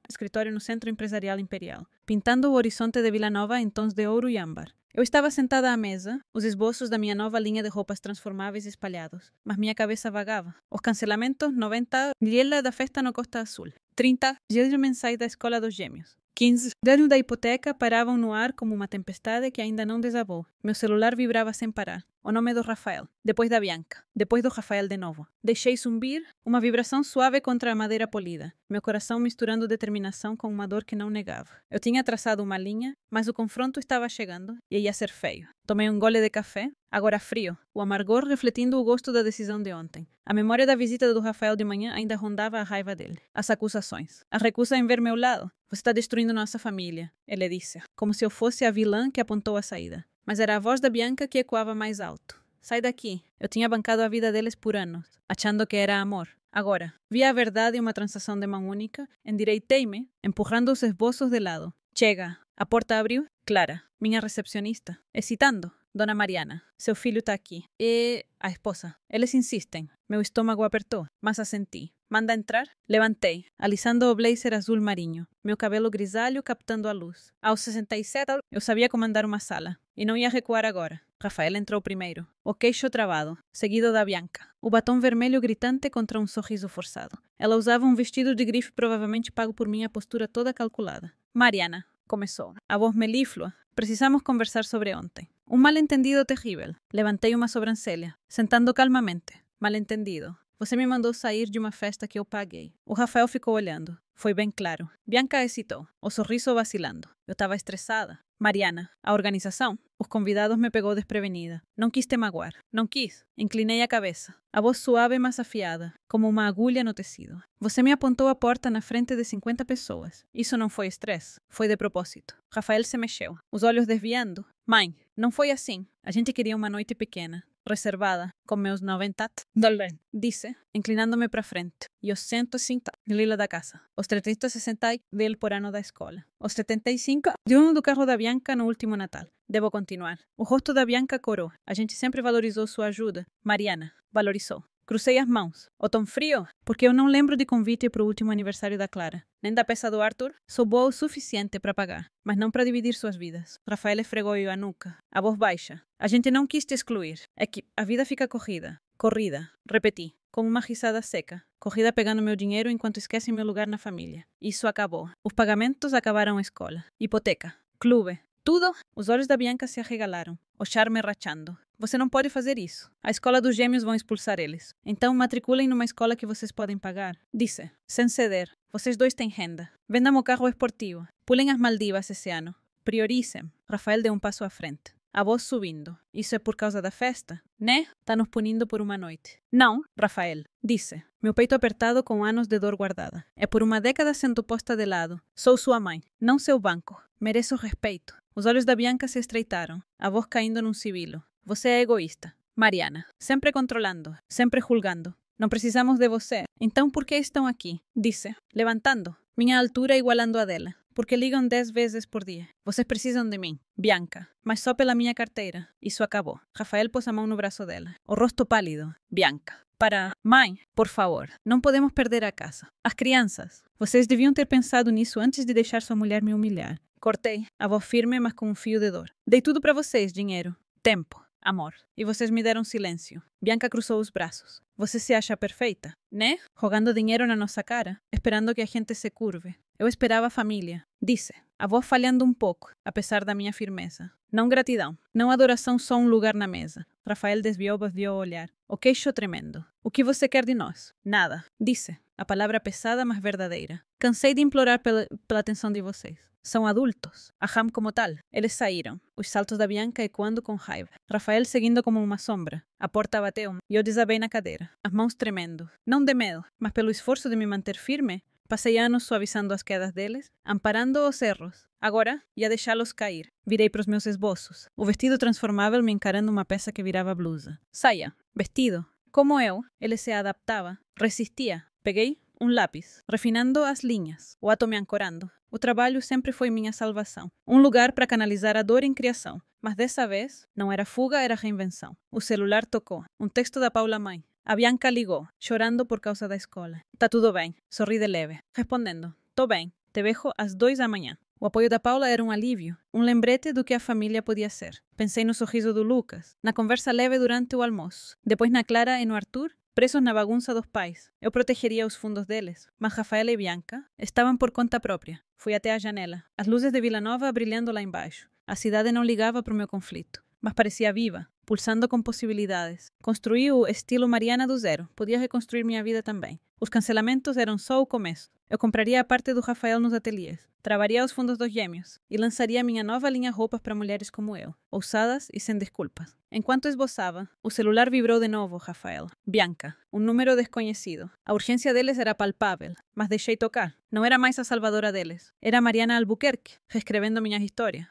escritório no Centro Empresarial Imperial, pintando o horizonte de Vila Nova em tons de ouro e âmbar. Eu estava sentada à mesa, os esboços da minha nova linha de roupas transformáveis espalhados, mas minha cabeça vagava. Os cancelamentos, 90, Liela da festa no Costa Azul, 30, dias mensais da escola dos gêmeos. 15. Danos da hipoteca paravam no ar como uma tempestade que ainda não desabou. Meu celular vibrava sem parar. O nome do Rafael. Depois da Bianca. Depois do Rafael de novo. Deixei zumbir uma vibração suave contra a madeira polida. Meu coração misturando determinação com uma dor que não negava. Eu tinha traçado uma linha, mas o confronto estava chegando e ia ser feio. Tomei um gole de café, agora frio, o amargor refletindo o gosto da decisão de ontem. A memória da visita do Rafael de manhã ainda rondava a raiva dele. As acusações. A recusa em ver meu lado. Você está destruindo nossa família, ele disse, como se eu fosse a vilã que apontou a saída. Mas era a voz da Bianca que ecoava mais alto. Sai daqui. Eu tinha bancado a vida deles por anos, achando que era amor. Agora, vi a verdade em uma transação de mão única, endireitei-me, empurrando os esboços de lado. Chega. A porta abriu. Clara, minha recepcionista. Excitando. Dona Mariana, seu filho está aqui. E a esposa. Eles insistem. Meu estômago apertou, mas assenti. Manda entrar? Levantei, alisando o blazer azul marinho, meu cabelo grisalho captando a luz. Aos 67, eu sabia comandar uma sala, e não ia recuar agora. Rafael entrou primeiro, o queixo travado, seguido da Bianca, o batom vermelho gritante contra um sorriso forçado. Ela usava um vestido de grife provavelmente pago por minha postura toda calculada. Mariana, começou, a voz melíflua. Precisamos conversar sobre ontem. Um mal-entendido terrível. Levantei uma sobrancelha, sentando calmamente. Mal-entendido. Você me mandou sair de uma festa que eu paguei. O Rafael ficou olhando. Foi bem claro. Bianca hesitou, o sorriso vacilando. Eu estava estressada. Mariana, a organização. Os convidados me pegou desprevenida. Não quis te magoar. Não quis. Inclinei a cabeça. A voz suave mas afiada, como uma agulha no tecido. Você me apontou a porta na frente de 50 pessoas. Isso não foi estresse. Foi de propósito. Rafael se mexeu, os olhos desviando. Mãe, não foi assim. A gente queria uma noite pequena. Reservada, com meus 90 dólares, disse, inclinando-me para frente, e os 150 de Lila da casa, os 360 dele por ano da escola, os 75 de um do carro da Bianca no último Natal. Devo continuar. O rosto da Bianca corou. A gente sempre valorizou sua ajuda. Mariana valorizou. Cruzei as mãos. O tom frio? Porque eu não lembro de convite para o último aniversário da Clara. Nem da peça do Arthur. Sou boa o suficiente para pagar, mas não para dividir suas vidas. Rafael esfregou-lhe a nuca. A voz baixa. A gente não quis te excluir. É que a vida fica corrida. Corrida. Repeti, com uma risada seca. Corrida pegando meu dinheiro enquanto esquecem meu lugar na família. Isso acabou. Os pagamentos acabaram a escola. Hipoteca. Clube. Tudo. Os olhos da Bianca se arregalaram. O charme rachando. Você não pode fazer isso. A escola dos gêmeos vão expulsar eles. Então matriculem numa escola que vocês podem pagar. Disse, sem ceder. Vocês dois têm renda. Vendam o carro esportivo. Pulem as Maldivas esse ano. Priorizem. Rafael deu um passo à frente. A voz subindo. Isso é por causa da festa? Né? Tá nos punindo por uma noite. Não, Rafael. Disse, meu peito apertado com anos de dor guardada. É por uma década sendo posta de lado. Sou sua mãe, não seu banco. Mereço respeito. Os olhos da Bianca se estreitaram, a voz caindo num sibilo. Você é egoísta. Mariana, sempre controlando, sempre julgando. Não precisamos de você. Então por que estão aqui? Disse, levantando, minha altura igualando a dela. Porque ligam 10 vezes por dia. Vocês precisam de mim. Bianca. Mas só pela minha carteira. Isso acabou. Rafael pôs a mão no braço dela. O rosto pálido. Bianca. Para... Mãe, por favor. Não podemos perder a casa. As crianças. Vocês deviam ter pensado nisso antes de deixar sua mulher me humilhar. Cortei. A voz firme, mas com um fio de dor. Dei tudo para vocês, dinheiro. Tempo. Amor. E vocês me deram silêncio. Bianca cruzou os braços. Você se acha perfeita, né? Jogando dinheiro na nossa cara, esperando que a gente se curve. Eu esperava a família. Disse, a voz falhando um pouco, apesar da minha firmeza. Não gratidão, não adoração, só um lugar na mesa. Rafael desviou o olhar. O queixo tremendo. O que você quer de nós? Nada. Disse, a palavra pesada, mas verdadeira. Cansei de implorar pela atenção de vocês. São adultos. Aham como tal. Eles saíram, os saltos da Bianca ecoando com raiva. Rafael seguindo como uma sombra. A porta bateu e eu desabei na cadeira, as mãos tremendo. Não de medo, mas pelo esforço de me manter firme. Passei anos suavizando as quedas deles, amparando os erros. Agora, ia deixá-los cair. Virei para os meus esboços. O vestido transformável me encarando uma peça que virava blusa. Saia. Vestido. Como eu, ele se adaptava. Resistia. Peguei um lápis, refinando as linhas, o ato me ancorando. O trabalho sempre foi minha salvação. Um lugar para canalizar a dor em criação. Mas dessa vez, não era fuga, era reinvenção. O celular tocou. Um texto da Paula mãe. A Bianca ligou, chorando por causa da escola. Tá tudo bem, sorri de leve. Respondendo, tô bem, te vejo às 2 da manhã. O apoio da Paula era um alívio, um lembrete do que a família podia ser. Pensei no sorriso do Lucas, na conversa leve durante o almoço. Depois na Clara e no Arthur, presos na bagunça dos pais. Eu protegeria os fundos deles, mas Rafael e Bianca estavam por conta própria. Fui até a janela, as luzes de Vila Nova brilhando lá embaixo. A cidade não ligava para o meu conflito, mas parecia viva, pulsando com possibilidades. Construí o estilo Mariana do zero. Podia reconstruir minha vida também. Os cancelamentos eram só o começo. Eu compraria a parte do Rafael nos ateliês, travaria os fundos dos gêmeos e lançaria minha nova linha roupas para mulheres como eu, ousadas e sem desculpas. Enquanto esboçava, o celular vibrou de novo, Rafael. Bianca, um número desconhecido. A urgência deles era palpável, mas deixei tocar. Não era mais a salvadora deles. Era Mariana Albuquerque, reescrevendo minhas histórias.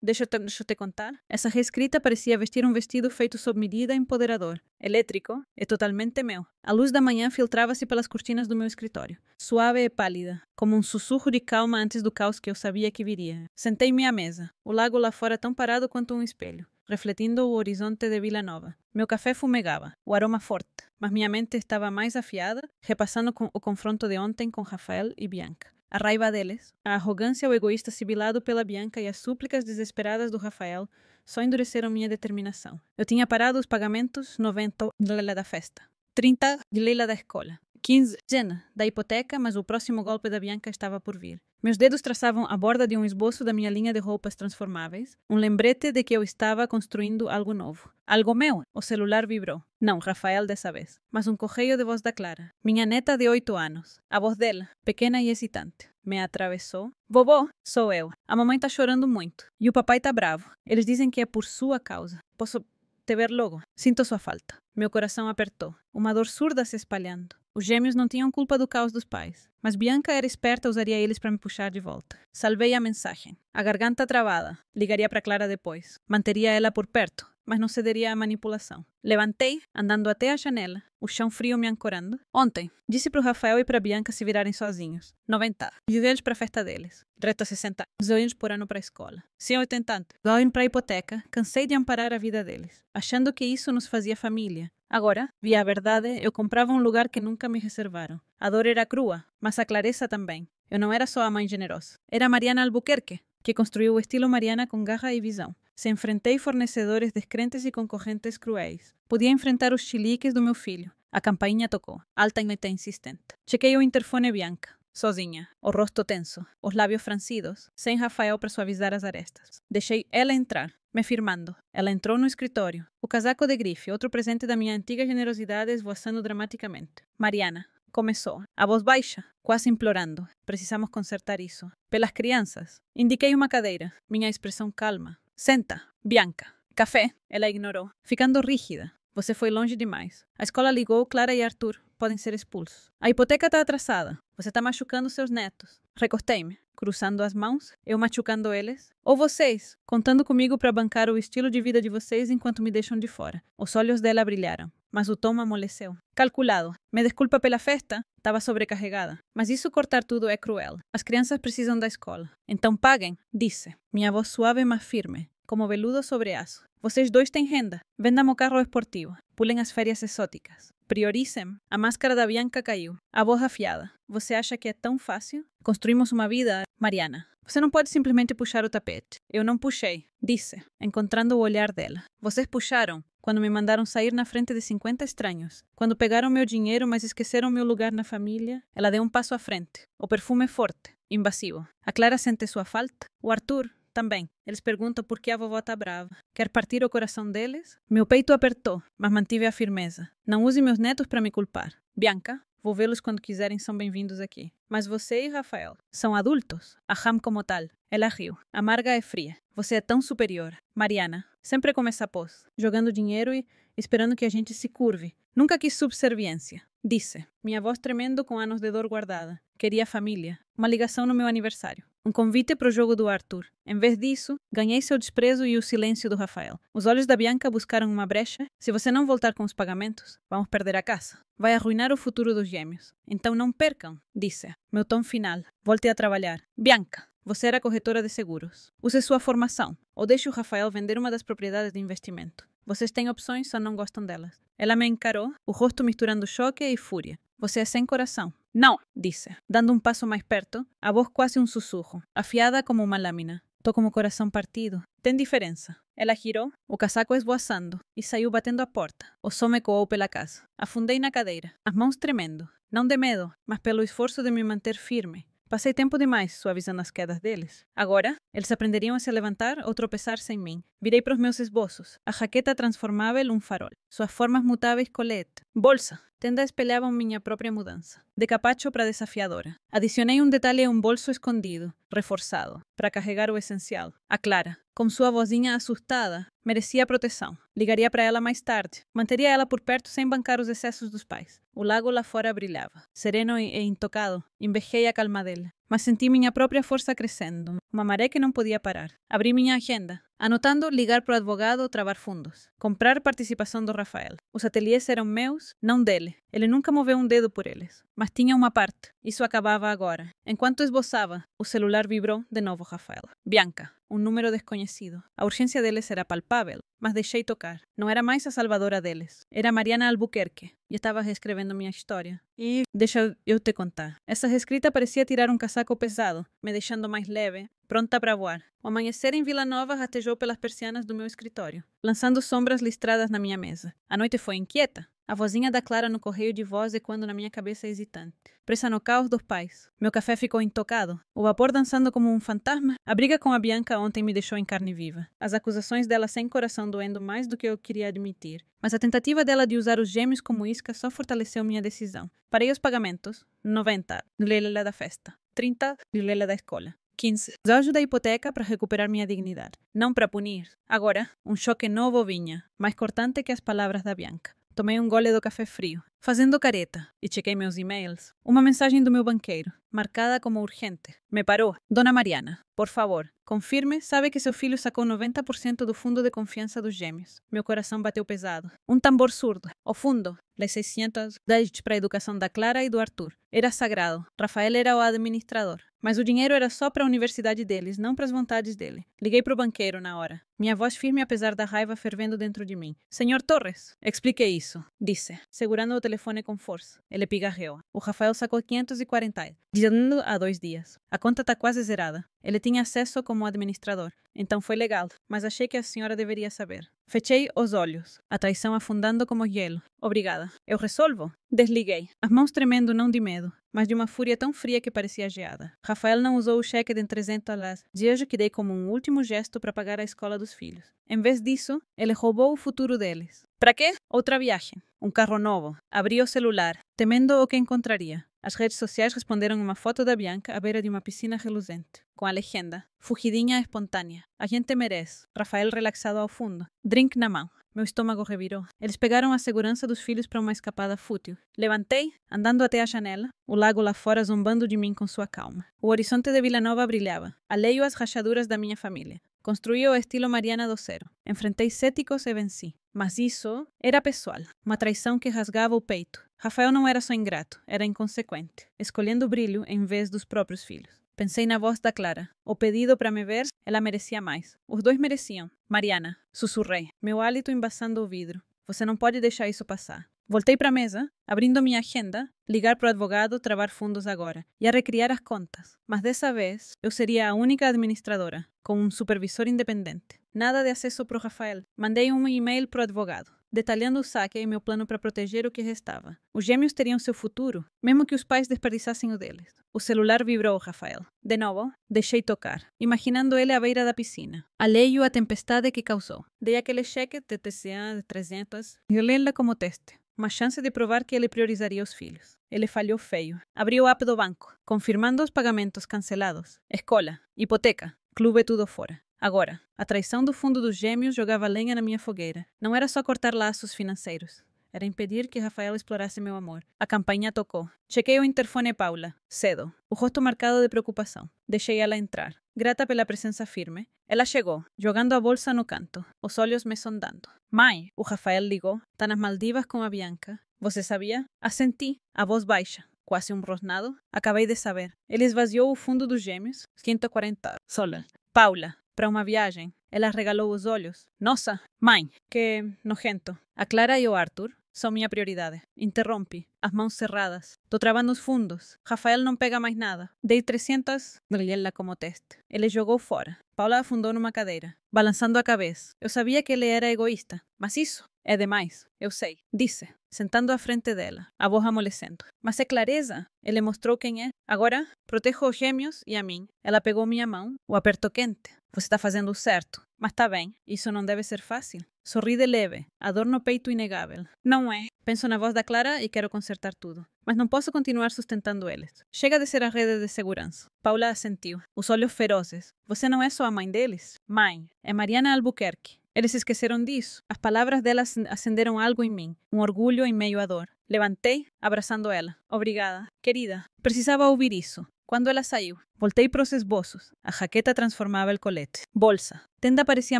Deixa eu te contar. Essa reescrita parecia vestir um vestido feito sob medida empoderador. Elétrico e totalmente meu. A luz da manhã filtrava-se pelas cortinas do meu escritório. Suave e pálida, como um sussurro de calma antes do caos que eu sabia que viria. Sentei-me à mesa. O lago lá fora tão parado quanto um espelho, refletindo o horizonte de Vila Nova. Meu café fumegava, o aroma forte, mas minha mente estava mais afiada, repassando o confronto de ontem com Rafael e Bianca. A raiva deles, a arrogância, o egoísta sibilado pela Bianca e as súplicas desesperadas do Rafael só endureceram minha determinação. Eu tinha parado os pagamentos 90 de Leila da festa, 30 de Leila da escola, 15 Jenna da hipoteca, mas o próximo golpe da Bianca estava por vir. Meus dedos traçavam a borda de um esboço da minha linha de roupas transformáveis, um lembrete de que eu estava construindo algo novo. Algo meu. O celular vibrou. Não, Rafael dessa vez, mas um correio de voz da Clara, minha neta de 8 anos. A voz dela, pequena e excitante, me atravessou. Vovó, sou eu. A mamãe tá chorando muito. E o papai tá bravo. Eles dizem que é por sua causa. Posso te ver logo? Sinto sua falta. Meu coração apertou. Uma dor surda se espalhando. Os gêmeos não tinham culpa do caos dos pais, mas Bianca era esperta, usaria eles para me puxar de volta. Salvei a mensagem. A garganta travada. Ligaria para Clara depois. Manteria ela por perto, mas não cederia à manipulação. Levantei, andando até a janela, o chão frio me ancorando. Ontem, disse para o Rafael e para Bianca se virarem sozinhos. 90. Joelhos para a festa deles. Reto 60. Zoinhos por ano para a escola. 180. Zoinhos para a hipoteca. Cansei de amparar a vida deles, achando que isso nos fazia família. Agora, vi a verdade, eu comprava um lugar que nunca me reservaram. A dor era crua, mas a clareza também. Eu não era só a mãe generosa. Era Mariana Albuquerque, que construiu o estilo Mariana com garra e visão. Se enfrentei fornecedores descrentes e concorrentes cruéis. Podia enfrentar os chiliques do meu filho. A campainha tocou, alta e insistente. Chequei o interfone Bianca. Sozinha, o rosto tenso, os lábios franzidos, sem Rafael para suavizar as arestas. Deixei ela entrar, me firmando. Ela entrou no escritório. O casaco de grife, outro presente da minha antiga generosidade, esvoaçando dramaticamente. Mariana. Começou, a voz baixa, quase implorando. Precisamos consertar isso. Pelas crianças. Indiquei uma cadeira. Minha expressão calma. Senta, Bianca. Café. Ela ignorou, ficando rígida. Você foi longe demais. A escola ligou, Clara e Arthur podem ser expulsos. A hipoteca está atrasada. Você está machucando seus netos. Recostei-me, cruzando as mãos, eu machucando eles. Ou vocês, contando comigo para bancar o estilo de vida de vocês enquanto me deixam de fora. Os olhos dela brilharam, mas o tom amoleceu. Calculado. Me desculpa pela festa, estava sobrecarregada. Mas isso cortar tudo é cruel. As crianças precisam da escola. Então paguem, disse. Minha voz suave mas firme, como veludo sobre aço. Vocês dois têm renda. Vendam o carro esportivo. Pulem as férias exóticas. Prioricem. A máscara da Bianca caiu. A voz afiada. Você acha que é tão fácil? Construímos uma vida, Mariana. Você não pode simplesmente puxar o tapete. Eu não puxei, disse, encontrando o olhar dela. Vocês puxaram quando me mandaram sair na frente de 50 estranhos. Quando pegaram meu dinheiro, mas esqueceram meu lugar na família. Ela deu um passo à frente. O perfume forte, invasivo. A Clara sente sua falta. O Arthur também. Eles perguntam por que a vovó tá brava. Quer partir o coração deles? Meu peito apertou, mas mantive a firmeza. Não use meus netos para me culpar. Bianca, vou vê-los quando quiserem, são bem-vindos aqui. Mas você e Rafael são adultos. A Ham como tal. Ela riu. Amarga é fria. Você é tão superior. Mariana, sempre com essa pose, jogando dinheiro e esperando que a gente se curve. Nunca quis subserviência. Disse, minha voz tremendo com anos de dor guardada. Queria família. Uma ligação no meu aniversário. Um convite para o jogo do Arthur. Em vez disso, ganhei seu desprezo e o silêncio do Rafael. Os olhos da Bianca buscaram uma brecha. Se você não voltar com os pagamentos, vamos perder a casa. Vai arruinar o futuro dos gêmeos. Então não percam, disse. Meu tom final. Volte a trabalhar. Bianca, você era corretora de seguros. Use sua formação. Ou deixe o Rafael vender uma das propriedades de investimento. Vocês têm opções, só não gostam delas. Ela me encarou, o rosto misturando choque e fúria. Você é sem coração. Não, disse, dando um passo mais perto, a voz quase um sussurro, afiada como uma lâmina. Tô com o coração partido. Tem diferença. Ela girou, o casaco esvoaçando, e saiu batendo a porta. O som ecoou pela casa. Afundei na cadeira, as mãos tremendo. Não de medo, mas pelo esforço de me manter firme. Passei tempo demais suavizando as quedas deles. Agora, eles aprenderiam a se levantar ou tropeçar sem mim. Virei para os meus esboços. A jaqueta transformável, um farol. Suas formas mutáveis, colete. Bolsa. Tendas espelhavam minha própria mudança. De capacho para desafiadora. Adicionei um detalhe a um bolso escondido, reforçado, para carregar o essencial. A Clara, com sua vozinha assustada, merecia proteção. Ligaria para ela mais tarde. Manteria ela por perto sem bancar os excessos dos pais. O lago lá fora brilhava. Sereno e intocado, invejei a calma dele. Mas senti minha própria força crescendo. Uma maré que não podia parar. Abri minha agenda. Anotando, ligar para o advogado ou travar fundos. Comprar participação do Rafael. Os ateliês eram meus, não dele. Ele nunca moveu um dedo por eles. Mas tinha uma parte. Isso acabava agora. Enquanto esboçava, o celular vibrou de novo Rafael. Bianca. Um número desconhecido. A urgência deles era palpável, mas deixei tocar. Não era mais a salvadora deles. Era Mariana Albuquerque. E estava reescrevendo minha história. E deixa eu te contar. Essa reescrita parecia tirar um casaco pesado, me deixando mais leve, pronta para voar. O amanhecer em Vila Nova ratejou pelas persianas do meu escritório, lançando sombras listradas na minha mesa. A noite foi inquieta. A vozinha da Clara no correio de voz ecoando na minha cabeça hesitante. Presa no caos dos pais. Meu café ficou intocado. O vapor dançando como um fantasma. A briga com a Bianca ontem me deixou em carne viva. As acusações dela sem coração doendo mais do que eu queria admitir. Mas a tentativa dela de usar os gêmeos como isca só fortaleceu minha decisão. Parei os pagamentos. 90. Lila da festa. 30. Lila da escola. 15. Desejo da hipoteca para recuperar minha dignidade. Não para punir. Agora, um choque novo vinha. Mais cortante que as palavras da Bianca. Tomei um gole do café frio, fazendo careta, e chequei meus e-mails. Uma mensagem do meu banqueiro, marcada como urgente. Me parou. Dona Mariana, por favor, confirme, sabe que seu filho sacou 90% do fundo de confiança dos gêmeos. Meu coração bateu pesado. Um tambor surdo. O fundo, les 600 para a educação da Clara e do Arthur. Era sagrado. Rafael era o administrador. Mas o dinheiro era só para a universidade deles, não para as vontades dele. Liguei para o banqueiro na hora. Minha voz firme apesar da raiva fervendo dentro de mim. Senhor Torres, explique isso, disse, segurando o telefone com força. Ele pigarreou. O Rafael sacou 540, dizendo há 2 dias. A conta está quase zerada. Ele tinha acesso como administrador. Então foi legal, mas achei que a senhora deveria saber. Fechei os olhos, a traição afundando como gelo. Obrigada. Eu resolvo? Desliguei, as mãos tremendo não de medo, mas de uma fúria tão fria que parecia geada. Rafael não usou o cheque de 300 $, que dei como um último gesto para pagar a escola dos filhos. Em vez disso, ele roubou o futuro deles. Para quê? Outra viagem. Um carro novo. Abri o celular, temendo o que encontraria. As redes sociais responderam uma foto da Bianca à beira de uma piscina reluzente, com a legenda Fugidinha espontânea. A gente merece. Rafael relaxado ao fundo. Drink na mão. Meu estômago revirou. Eles pegaram a segurança dos filhos para uma escapada fútil. Levantei, andando até a janela, o lago lá fora zombando de mim com sua calma. O horizonte de Vila Nova brilhava, alheio às rachaduras da minha família. Construí o estilo Mariana do Zero. Enfrentei céticos e venci. Mas isso era pessoal. Uma traição que rasgava o peito. Rafael não era só ingrato, era inconsequente, escolhendo o brilho em vez dos próprios filhos. Pensei na voz da Clara. O pedido para me ver, ela merecia mais. Os dois mereciam. Mariana, sussurrei, meu hálito embaçando o vidro. Você não pode deixar isso passar. Voltei para a mesa, abrindo minha agenda, ligar para o advogado, travar fundos agora, e a recriar as contas. Mas dessa vez, eu seria a única administradora, com um supervisor independente. Nada de acesso para o Rafael. Mandei um e-mail para o advogado. detalhando o saque e meu plano para proteger o que restava. Os gêmeos teriam seu futuro, mesmo que os pais desperdiçassem o deles. O celular vibrou, Rafael. De novo, deixei tocar, imaginando ele à beira da piscina, alheio à tempestade que causou. Dei aquele cheque de TCA de 300 e olhei-la como teste. Uma chance de provar que ele priorizaria os filhos. Ele falhou feio. Abriu o app do banco, confirmando os pagamentos cancelados. Escola, hipoteca, clube tudo fora. Agora, a traição do fundo dos gêmeos jogava lenha na minha fogueira. Não era só cortar laços financeiros. Era impedir que Rafael explorasse meu amor. A campainha tocou. Chequei o interfone Paula, cedo, o rosto marcado de preocupação. Deixei ela entrar. Grata pela presença firme, ela chegou, jogando a bolsa no canto, os olhos me sondando. Mãe, o Rafael ligou, tá nas Maldivas com a Bianca. Você sabia? Assenti, a voz baixa, quase um rosnado. Acabei de saber. Ele esvaziou o fundo dos gêmeos, 140 soles. Paula, para uma viagem. Ela regalou os olhos. Nossa, mãe, que nojento. A Clara e o Arthur são minha prioridade. Interrompe, as mãos cerradas. Tô travando os fundos. Rafael não pega mais nada. Dei 300, brilhei-la como teste. Ele jogou fora. Paula afundou numa cadeira, balançando a cabeça. Eu sabia que ele era egoísta, mas isso é demais. Eu sei, disse, sentando à frente dela, a voz amolecendo. Mas é clareza. Ele mostrou quem é. Agora, protejo os gêmeos e a mim. Ela pegou minha mão, o apertou quente. Você está fazendo o certo. Mas tá bem, isso não deve ser fácil. Sorri de leve, a dor no peito inegável. Não é. Penso na voz da Clara e quero consertar tudo. Mas não posso continuar sustentando eles. Chega de ser a rede de segurança. Paula assentiu, os olhos ferozes. Você não é só a mãe deles? Mãe, é Mariana Albuquerque. Eles se esqueceram disso. As palavras dela acenderam algo em mim, um orgulho em meio à dor. Levantei, abraçando ela. Obrigada. Querida, precisava ouvir isso. Quando ela saiu, voltei para os esboços. A jaqueta transformava o colete. Bolsa. Tenda parecia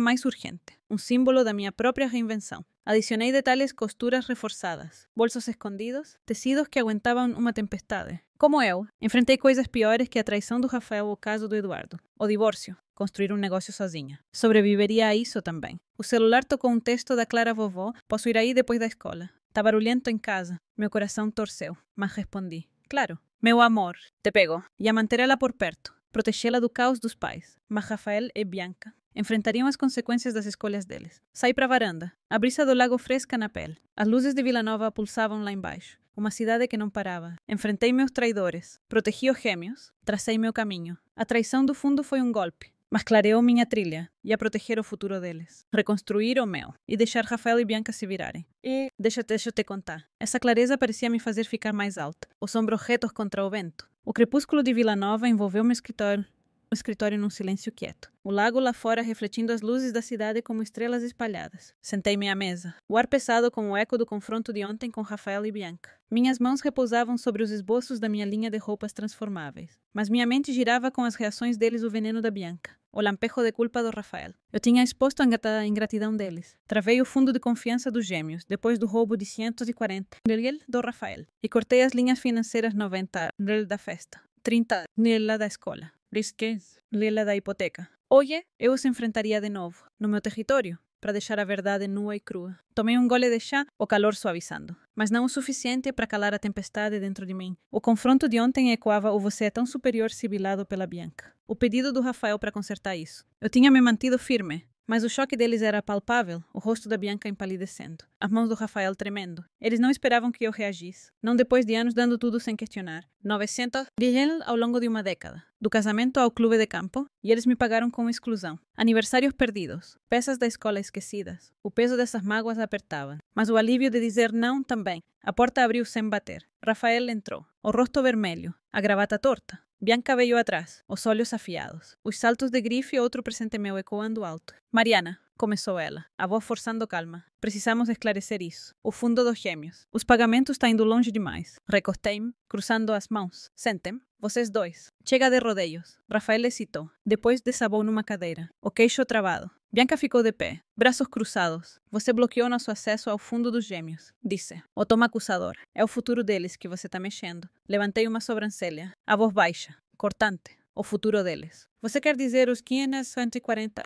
mais urgente. Um símbolo da minha própria reinvenção. Adicionei detalhes, costuras reforçadas, bolsos escondidos, tecidos que aguentavam uma tempestade. Como eu, enfrentei coisas piores que a traição do Rafael ou o caso do Eduardo. O divórcio. Construir um negócio sozinha. Sobreviveria a isso também. O celular tocou um texto da Clara vovó. Posso ir aí depois da escola. Tá barulhento em casa. Meu coração torceu, mas respondi. Claro. Meu amor, te pego. Ia manter ela por perto. Protegê-la do caos dos pais. Mas Rafael e Bianca enfrentariam as consequências das escolhas deles. Saí para a varanda. A brisa do lago fresca na pele. As luzes de Vila Nova pulsavam lá embaixo. Uma cidade que não parava. Enfrentei meus traidores. Protegi os gêmeos. Tracei meu caminho. A traição do fundo foi um golpe. Mas clareou minha trilha. Ia proteger o futuro deles. Reconstruir o meu. E deixar Rafael e Bianca se virarem. E deixa eu te contar. Essa clareza parecia me fazer ficar mais alta. Os ombros retos contra o vento. O crepúsculo de Vila Nova envolveu meu escritório num silêncio quieto. O lago lá fora refletindo as luzes da cidade como estrelas espalhadas. Sentei-me à mesa. O ar pesado como o eco do confronto de ontem com Rafael e Bianca. Minhas mãos repousavam sobre os esboços da minha linha de roupas transformáveis. Mas minha mente girava com as reações deles o veneno da Bianca. O lampejo de culpa do Rafael. Eu tinha exposto a ingratidão deles. Travei o fundo de confiança dos gêmeos, depois do roubo de 140 do Rafael. E cortei as linhas financeiras 90 da festa. 30 nela da escola. Lila da hipoteca. Hoje, eu os enfrentaria de novo, no meu território, para deixar a verdade nua e crua. Tomei um gole de chá, o calor suavizando, mas não o suficiente para calar a tempestade dentro de mim. O confronto de ontem ecoava o você é tão superior sibilado pela Bianca. O pedido do Rafael para consertar isso. Eu tinha me mantido firme, mas o choque deles era palpável, o rosto da Bianca empalidecendo, as mãos do Rafael tremendo. Eles não esperavam que eu reagisse, não depois de anos dando tudo sem questionar. 900 ele ao longo de uma década, do casamento ao clube de campo, e eles me pagaram com exclusão. Aniversários perdidos, peças da escola esquecidas. O peso dessas mágoas apertava, mas o alívio de dizer não também. A porta abriu sem bater. Rafael entrou, o rosto vermelho, a gravata torta. Bianca veio atrás, os olhos afiados. Os saltos de grife e outro presente meu ecoando alto. Mariana, começou ela, a voz forçando calma. Precisamos esclarecer isso. O fundo dos gêmeos. Os pagamentos estão indo longe demais. Recostei-me, cruzando as mãos. Sentem, vocês dois. Chega de rodeios. Rafael hesitou. Depois desabou numa cadeira. O queixo travado. Bianca ficou de pé, braços cruzados. Você bloqueou nosso acesso ao fundo dos gêmeos, disse. O tom acusador. É o futuro deles que você está mexendo. Levantei uma sobrancelha. A voz baixa, cortante. O futuro deles. Você quer dizer os 540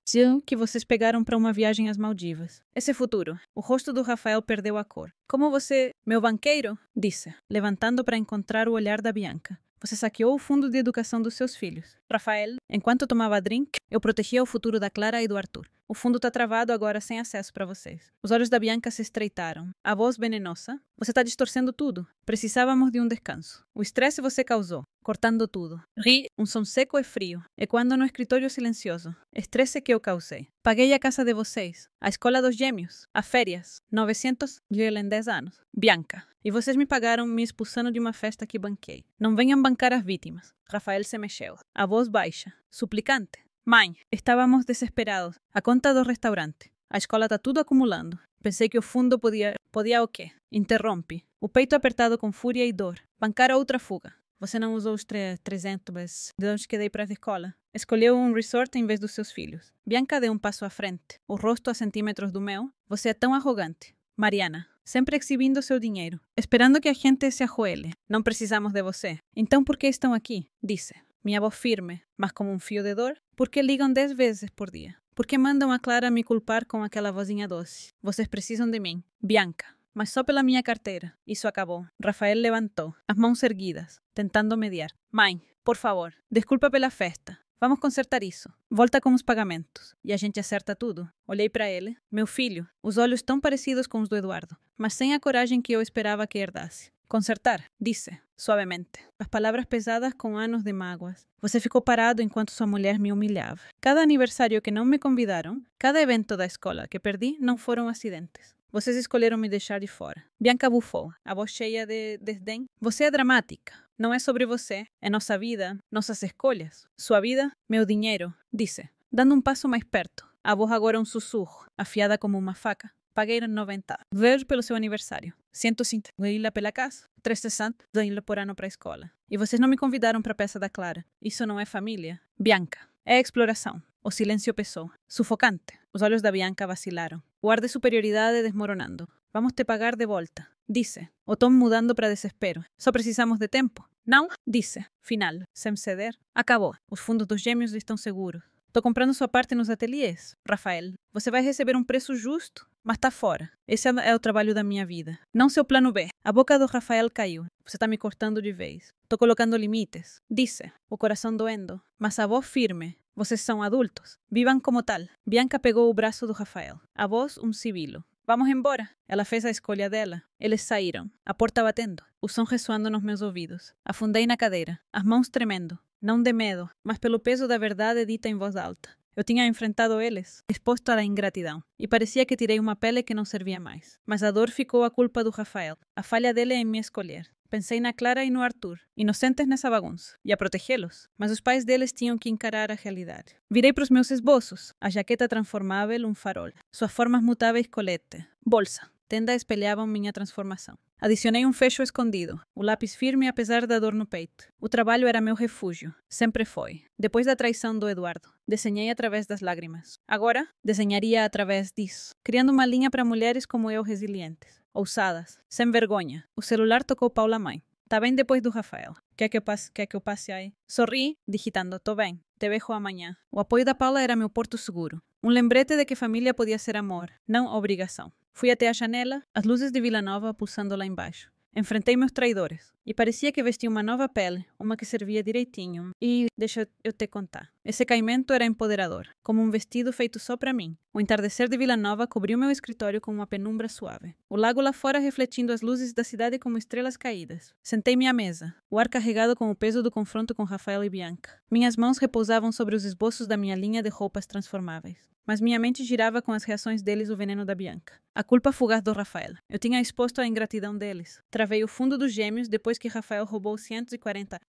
que vocês pegaram para uma viagem às Maldivas? Esse futuro. O rosto do Rafael perdeu a cor. Como você... Meu banqueiro? Disse, levantando para encontrar o olhar da Bianca. Você saqueou o fundo de educação dos seus filhos. Rafael, enquanto tomava drink, eu protegia o futuro da Clara e do Arthur. O fundo tá travado agora sem acesso para vocês. Os olhos da Bianca se estreitaram. A voz venenosa. Você tá distorcendo tudo. Precisávamos de um descanso. O estresse você causou, cortando tudo. Ri. Um som seco e frio. Ecoando no escritório silencioso. Estresse que eu causei. Paguei a casa de vocês. A escola dos gêmeos. As férias. 900 em 10 anos. Bianca. E vocês me pagaram me expulsando de uma festa que banquei. Não venham bancar as vítimas. Rafael se mexeu. A voz baixa. Suplicante. Mãe, estávamos desesperados. A conta do restaurante. A escola tá tudo acumulando. Pensei que o fundo podia o quê? Interrompe. O peito apertado com fúria e dor. Bancar outra fuga. Você não usou os 300 de onde que dei para a escola. Escolheu um resort em vez dos seus filhos. Bianca deu um passo à frente. O rosto a centímetros do meu. Você é tão arrogante. Mariana, sempre exibindo seu dinheiro. Esperando que a gente se ajoelhe. Não precisamos de você. Então por que estão aqui? Disse. Minha voz firme, mas como um fio de dor. Por que ligam 10 vezes por dia? Por que mandam a Clara me culpar com aquela vozinha doce? Vocês precisam de mim. Bianca. Mas só pela minha carteira. Isso acabou. Rafael levantou, as mãos erguidas, tentando mediar. Mãe, por favor, desculpa pela festa. Vamos consertar isso. Volta com os pagamentos. E a gente acerta tudo. Olhei para ele. Meu filho. Os olhos tão parecidos com os do Eduardo. Mas sem a coragem que eu esperava que herdasse. Consertar, disse, suavemente. As palavras pesadas com anos de mágoas. Você ficou parado enquanto sua mulher me humilhava. Cada aniversário que não me convidaram, cada evento da escola que perdi, não foram acidentes. Vocês escolheram me deixar de fora. Bianca bufou, a voz cheia de desdém. Você é dramática. Não é sobre você. É nossa vida, nossas escolhas. Sua vida, meu dinheiro, disse, dando um passo mais perto. A voz agora um sussurro, afiada como uma faca. Paguei 90. Vejo pelo seu aniversário. 150 de pela casa. 360 de por ano para a escola. E vocês não me convidaram para a peça da Clara. Isso não é família. Bianca. É exploração. O silêncio pesou. Sufocante. Os olhos da Bianca vacilaram. O ar de superioridade desmoronando. Vamos te pagar de volta. Disse. O tom mudando para desespero. Só precisamos de tempo. Não? Disse. Final. Sem ceder. Acabou. Os fundos dos gêmeos estão seguros. Tô comprando sua parte nos ateliês. Rafael, você vai receber um preço justo, mas tá fora. Esse é o trabalho da minha vida. Não seu plano B. A boca do Rafael caiu. Você tá me cortando de vez. Tô colocando limites. Disse, o coração doendo, mas a voz firme. Vocês são adultos. Vivam como tal. Bianca pegou o braço do Rafael. A voz um sibilo. Vamos embora. Ela fez a escolha dela. Eles saíram. A porta batendo. O som ressoando nos meus ouvidos. Afundei na cadeira. As mãos tremendo. Não de medo, mas pelo peso da verdade dita em voz alta. Eu tinha enfrentado eles, exposto à ingratidão, e parecia que tirei uma pele que não servia mais. Mas a dor ficou a culpa do Rafael. A falha dele em me escolher. Pensei na Clara e no Arthur, inocentes nessa bagunça, e a protegê-los. Mas os pais deles tinham que encarar a realidade. Virei para os meus esboços. A jaqueta transformável, um farol. Suas formas mutáveis, colete. Bolsa. Tenda espelhavam minha transformação. Adicionei um fecho escondido, o lápis firme apesar da dor no peito. O trabalho era meu refúgio. Sempre foi. Depois da traição do Eduardo, desenhei através das lágrimas. Agora, desenharia através disso, criando uma linha para mulheres como eu resilientes, ousadas, sem vergonha. O celular tocou Paula mãe. Tá bem depois do Rafael. Quer que eu passe aí? Sorri, digitando, tô bem. Te vejo amanhã. O apoio da Paula era meu porto seguro. Um lembrete de que família podia ser amor, não obrigação. Fui até a janela, as luzes de Vila Nova pulsando lá embaixo. Enfrentei meus traidores. E parecia que vestia uma nova pele, uma que servia direitinho. E deixa eu te contar. Esse caimento era empoderador, como um vestido feito só para mim. O entardecer de Vila Nova cobriu meu escritório com uma penumbra suave. O lago lá fora refletindo as luzes da cidade como estrelas caídas. Sentei-me à mesa, o ar carregado com o peso do confronto com Rafael e Bianca. Minhas mãos repousavam sobre os esboços da minha linha de roupas transformáveis. Mas minha mente girava com as reações deles o veneno da Bianca. A culpa fugaz do Rafael. Eu tinha exposto a ingratidão deles. Travei o fundo dos gêmeos depois que Rafael roubou 140.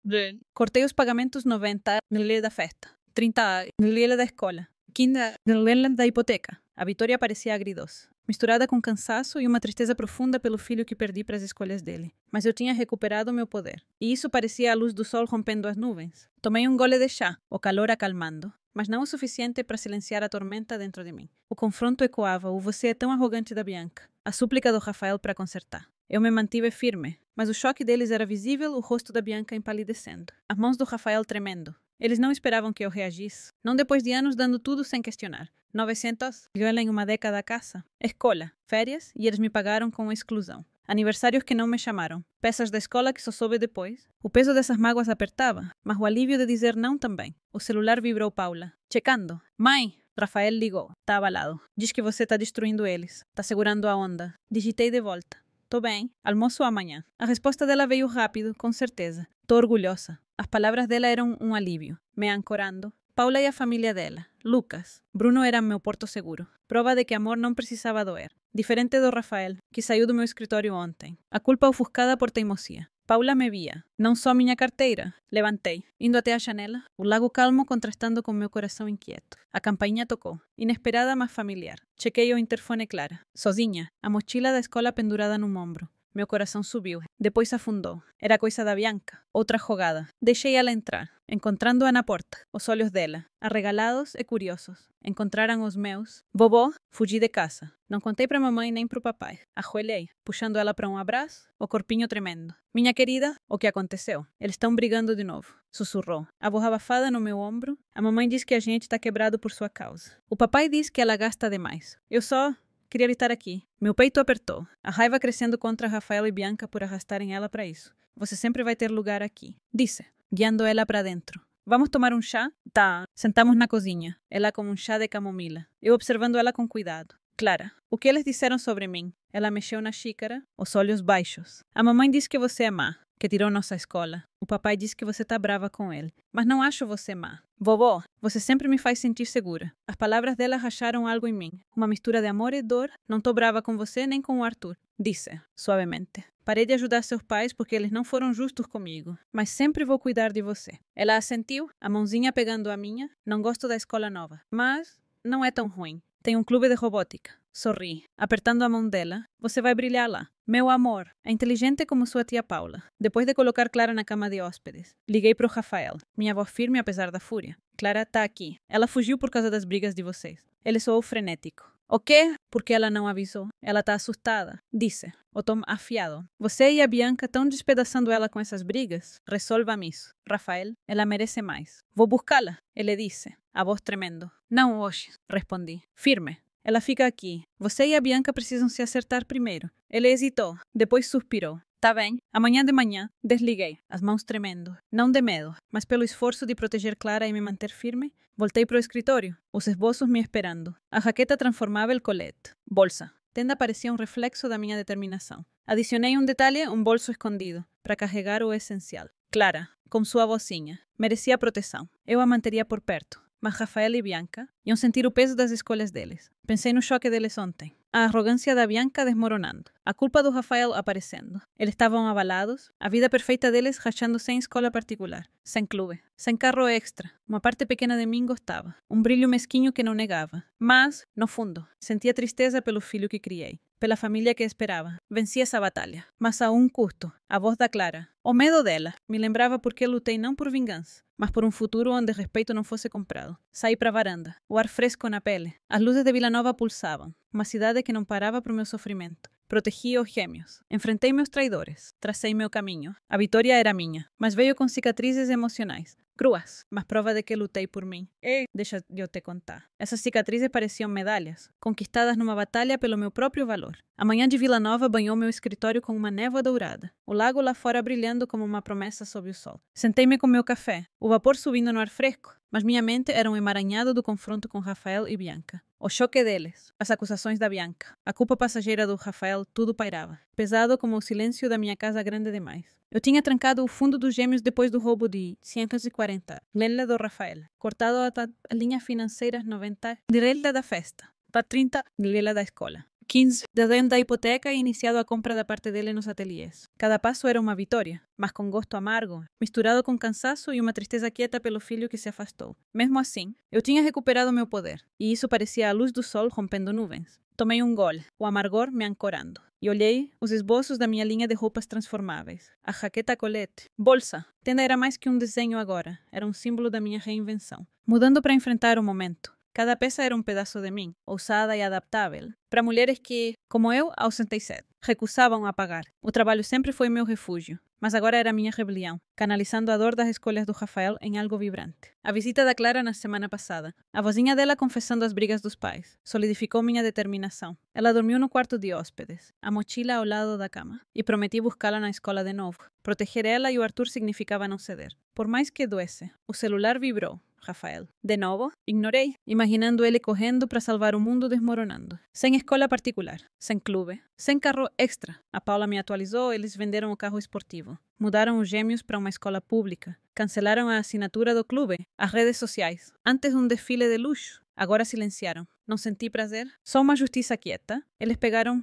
Cortei os pagamentos 90 no da festa. 30 no da escola. 15 no da hipoteca. A vitória parecia agridoce, misturada com cansaço e uma tristeza profunda pelo filho que perdi para as escolhas dele. Mas eu tinha recuperado meu poder. E isso parecia a luz do sol rompendo as nuvens. Tomei um gole de chá, o calor acalmando. Mas não o suficiente para silenciar a tormenta dentro de mim. O confronto ecoava, o você é tão arrogante da Bianca. A súplica do Rafael para consertar. Eu me mantive firme, mas o choque deles era visível, o rosto da Bianca empalidecendo. As mãos do Rafael tremendo. Eles não esperavam que eu reagisse. Não depois de anos dando tudo sem questionar. 900 em uma década a casa. Escola, férias, e eles me pagaram com exclusão. aniversários que não me chamaram, peças da escola que só soube depois. O peso dessas mágoas apertava, mas o alívio de dizer não também. O celular vibrou Paula. Checando. Mãe! Rafael ligou. Tá abalado. Diz que você tá destruindo eles. Tá segurando a onda. Digitei de volta. Tô bem. Almoço amanhã. A resposta dela veio rápido, com certeza. Tô orgulhosa. As palavras dela eram um alívio, me ancorando. Paula e a família dela. Lucas. Bruno era meu porto seguro. Prova de que amor não precisava doer. Diferente do Rafael, que saiu do meu escritório ontem. A culpa ofuscada por teimosia. Paula me via. Não só minha carteira. Levantei, indo até a janela, o lago calmo contrastando com meu coração inquieto. A campainha tocou, inesperada mas familiar. Chequei o interfone Clara. Sozinha, a mochila da escola pendurada num ombro. Meu coração subiu, depois afundou. Era coisa da Bianca, outra jogada. Deixei ela entrar, encontrando-a na porta. Os olhos dela, arregalados e curiosos, encontraram os meus. Vovó, fugi de casa. Não contei para a mamãe nem para o papai. Ajoelhei, puxando ela para um abraço, o corpinho tremendo. Minha querida, o que aconteceu? Eles estão brigando de novo. Sussurrou. A voz abafada no meu ombro. A mamãe diz que a gente está quebrado por sua causa. O papai diz que ela gasta demais. Eu só queria estar aqui. Meu peito apertou, a raiva crescendo contra Rafael e Bianca por arrastarem ela para isso. Você sempre vai ter lugar aqui, disse, guiando ela para dentro. Vamos tomar um chá? Tá. Sentamos na cozinha, ela com um chá de camomila, eu observando ela com cuidado. Clara, o que eles disseram sobre mim? Ela mexeu na xícara, os olhos baixos. A mamãe diz que você é má, que tirou nossa escola. O papai diz que você tá brava com ele. Mas não acho você má. Vovó, você sempre me faz sentir segura. As palavras dela racharam algo em mim. Uma mistura de amor e dor. Não tô brava com você nem com o Arthur. Disse, suavemente. Parei de ajudar seus pais porque eles não foram justos comigo. Mas sempre vou cuidar de você. Ela assentiu, a mãozinha pegando a minha. Não gosto da escola nova. Mas não é tão ruim. Tem um clube de robótica. Sorri, apertando a mão dela. Você vai brilhar lá. Meu amor, é inteligente como sua tia Paula. Depois de colocar Clara na cama de hóspedes, liguei pro Rafael. Minha voz firme apesar da fúria. Clara tá aqui. Ela fugiu por causa das brigas de vocês. Ele soou frenético. O quê? Porque ela não avisou. Ela tá assustada. Disse, o tom afiado. Você e a Bianca estão despedaçando ela com essas brigas? Resolvam isso. Rafael, ela merece mais. Vou buscá-la, ele disse, a voz tremendo. Não hoje, respondi. Firme. Ela fica aqui. Você e a Bianca precisam se acertar primeiro. Ele hesitou, depois suspirou. Tá bem. Amanhã de manhã, desliguei, as mãos tremendo. Não de medo, mas pelo esforço de proteger Clara e me manter firme, voltei pro escritório, os esboços me esperando. A jaqueta transformável Colette. Bolsa. Tenda parecia um reflexo da minha determinação. Adicionei um detalhe, um bolso escondido, para carregar o essencial. Clara, com sua vozinha, merecia proteção. Eu a manteria por perto. Mas Rafael e Bianca iam sentir o peso das escolhas deles. Pensei no choque deles ontem. A arrogância da Bianca desmoronando. A culpa do Rafael aparecendo. Eles estavam abalados. A vida perfeita deles rachando sem escola particular. Sem clube. Sem carro extra. Uma parte pequena de mim gostava. Um brilho mesquinho que não negava. Mas, no fundo, sentia tristeza pelo filho que criei. Pela família que esperava. Venci essa batalha. Mas a um custo. A voz da Clara. O medo dela. Me lembrava porque lutei não por vingança, mas por um futuro onde respeito não fosse comprado. Saí para a varanda. O ar fresco na pele. As luzes de Vila Nova pulsavam. Uma cidade que não parava para o meu sofrimento. Protegi os gêmeos. Enfrentei meus traidores. Tracei meu caminho. A vitória era minha, mas veio com cicatrizes emocionais. Cruas, mas prova de que lutei por mim. Ei, deixa eu te contar. Essas cicatrizes pareciam medalhas, conquistadas numa batalha pelo meu próprio valor. A manhã de Vila Nova banhou meu escritório com uma névoa dourada. O lago lá fora brilhando como uma promessa sob o sol. Sentei-me com meu café, o vapor subindo no ar fresco, mas minha mente era um emaranhado do confronto com Rafael e Bianca. O choque deles, as acusações da Bianca, a culpa passageira do Rafael, tudo pairava. Pesado como o silêncio da minha casa grande demais. Eu tinha trancado o fundo dos gêmeos depois do roubo de 140. Lenda do Rafael. Cortado até a linha financeira 90. Direita da festa. Para 30, Lela da escola. 15, de da hipoteca e iniciado a compra da parte dele nos ateliês. Cada passo era uma vitória, mas com gosto amargo, misturado com cansaço e uma tristeza quieta pelo filho que se afastou. Mesmo assim, eu tinha recuperado meu poder, e isso parecia a luz do sol rompendo nuvens. Tomei um gole, o amargor me ancorando, e olhei os esboços da minha linha de roupas transformáveis. A jaqueta Colette. Bolsa. Tenda era mais que um desenho agora, era um símbolo da minha reinvenção. Mudando para enfrentar o momento. Cada peça era um pedaço de mim, ousada e adaptável. Para mulheres que, como eu, aos 67, recusavam a pagar. O trabalho sempre foi meu refúgio, mas agora era minha rebelião, canalizando a dor das escolhas do Rafael em algo vibrante. A visita da Clara na semana passada, a vozinha dela confessando as brigas dos pais, solidificou minha determinação. Ela dormiu no quarto de hóspedes, a mochila ao lado da cama, e prometi buscá-la na escola de novo. Proteger ela e o Arthur significava não ceder. Por mais que doesse, o celular vibrou. Rafael. De novo, ignorei, imaginando ele correndo para salvar o mundo desmoronando. Sem escola particular, sem clube, sem carro extra. A Paula me atualizou, eles venderam o carro esportivo. Mudaram os gêmeos para uma escola pública. Cancelaram a assinatura do clube, as redes sociais. Antes um desfile de luxo. Agora silenciaram. Não senti prazer. Só uma justiça quieta. Eles pegaram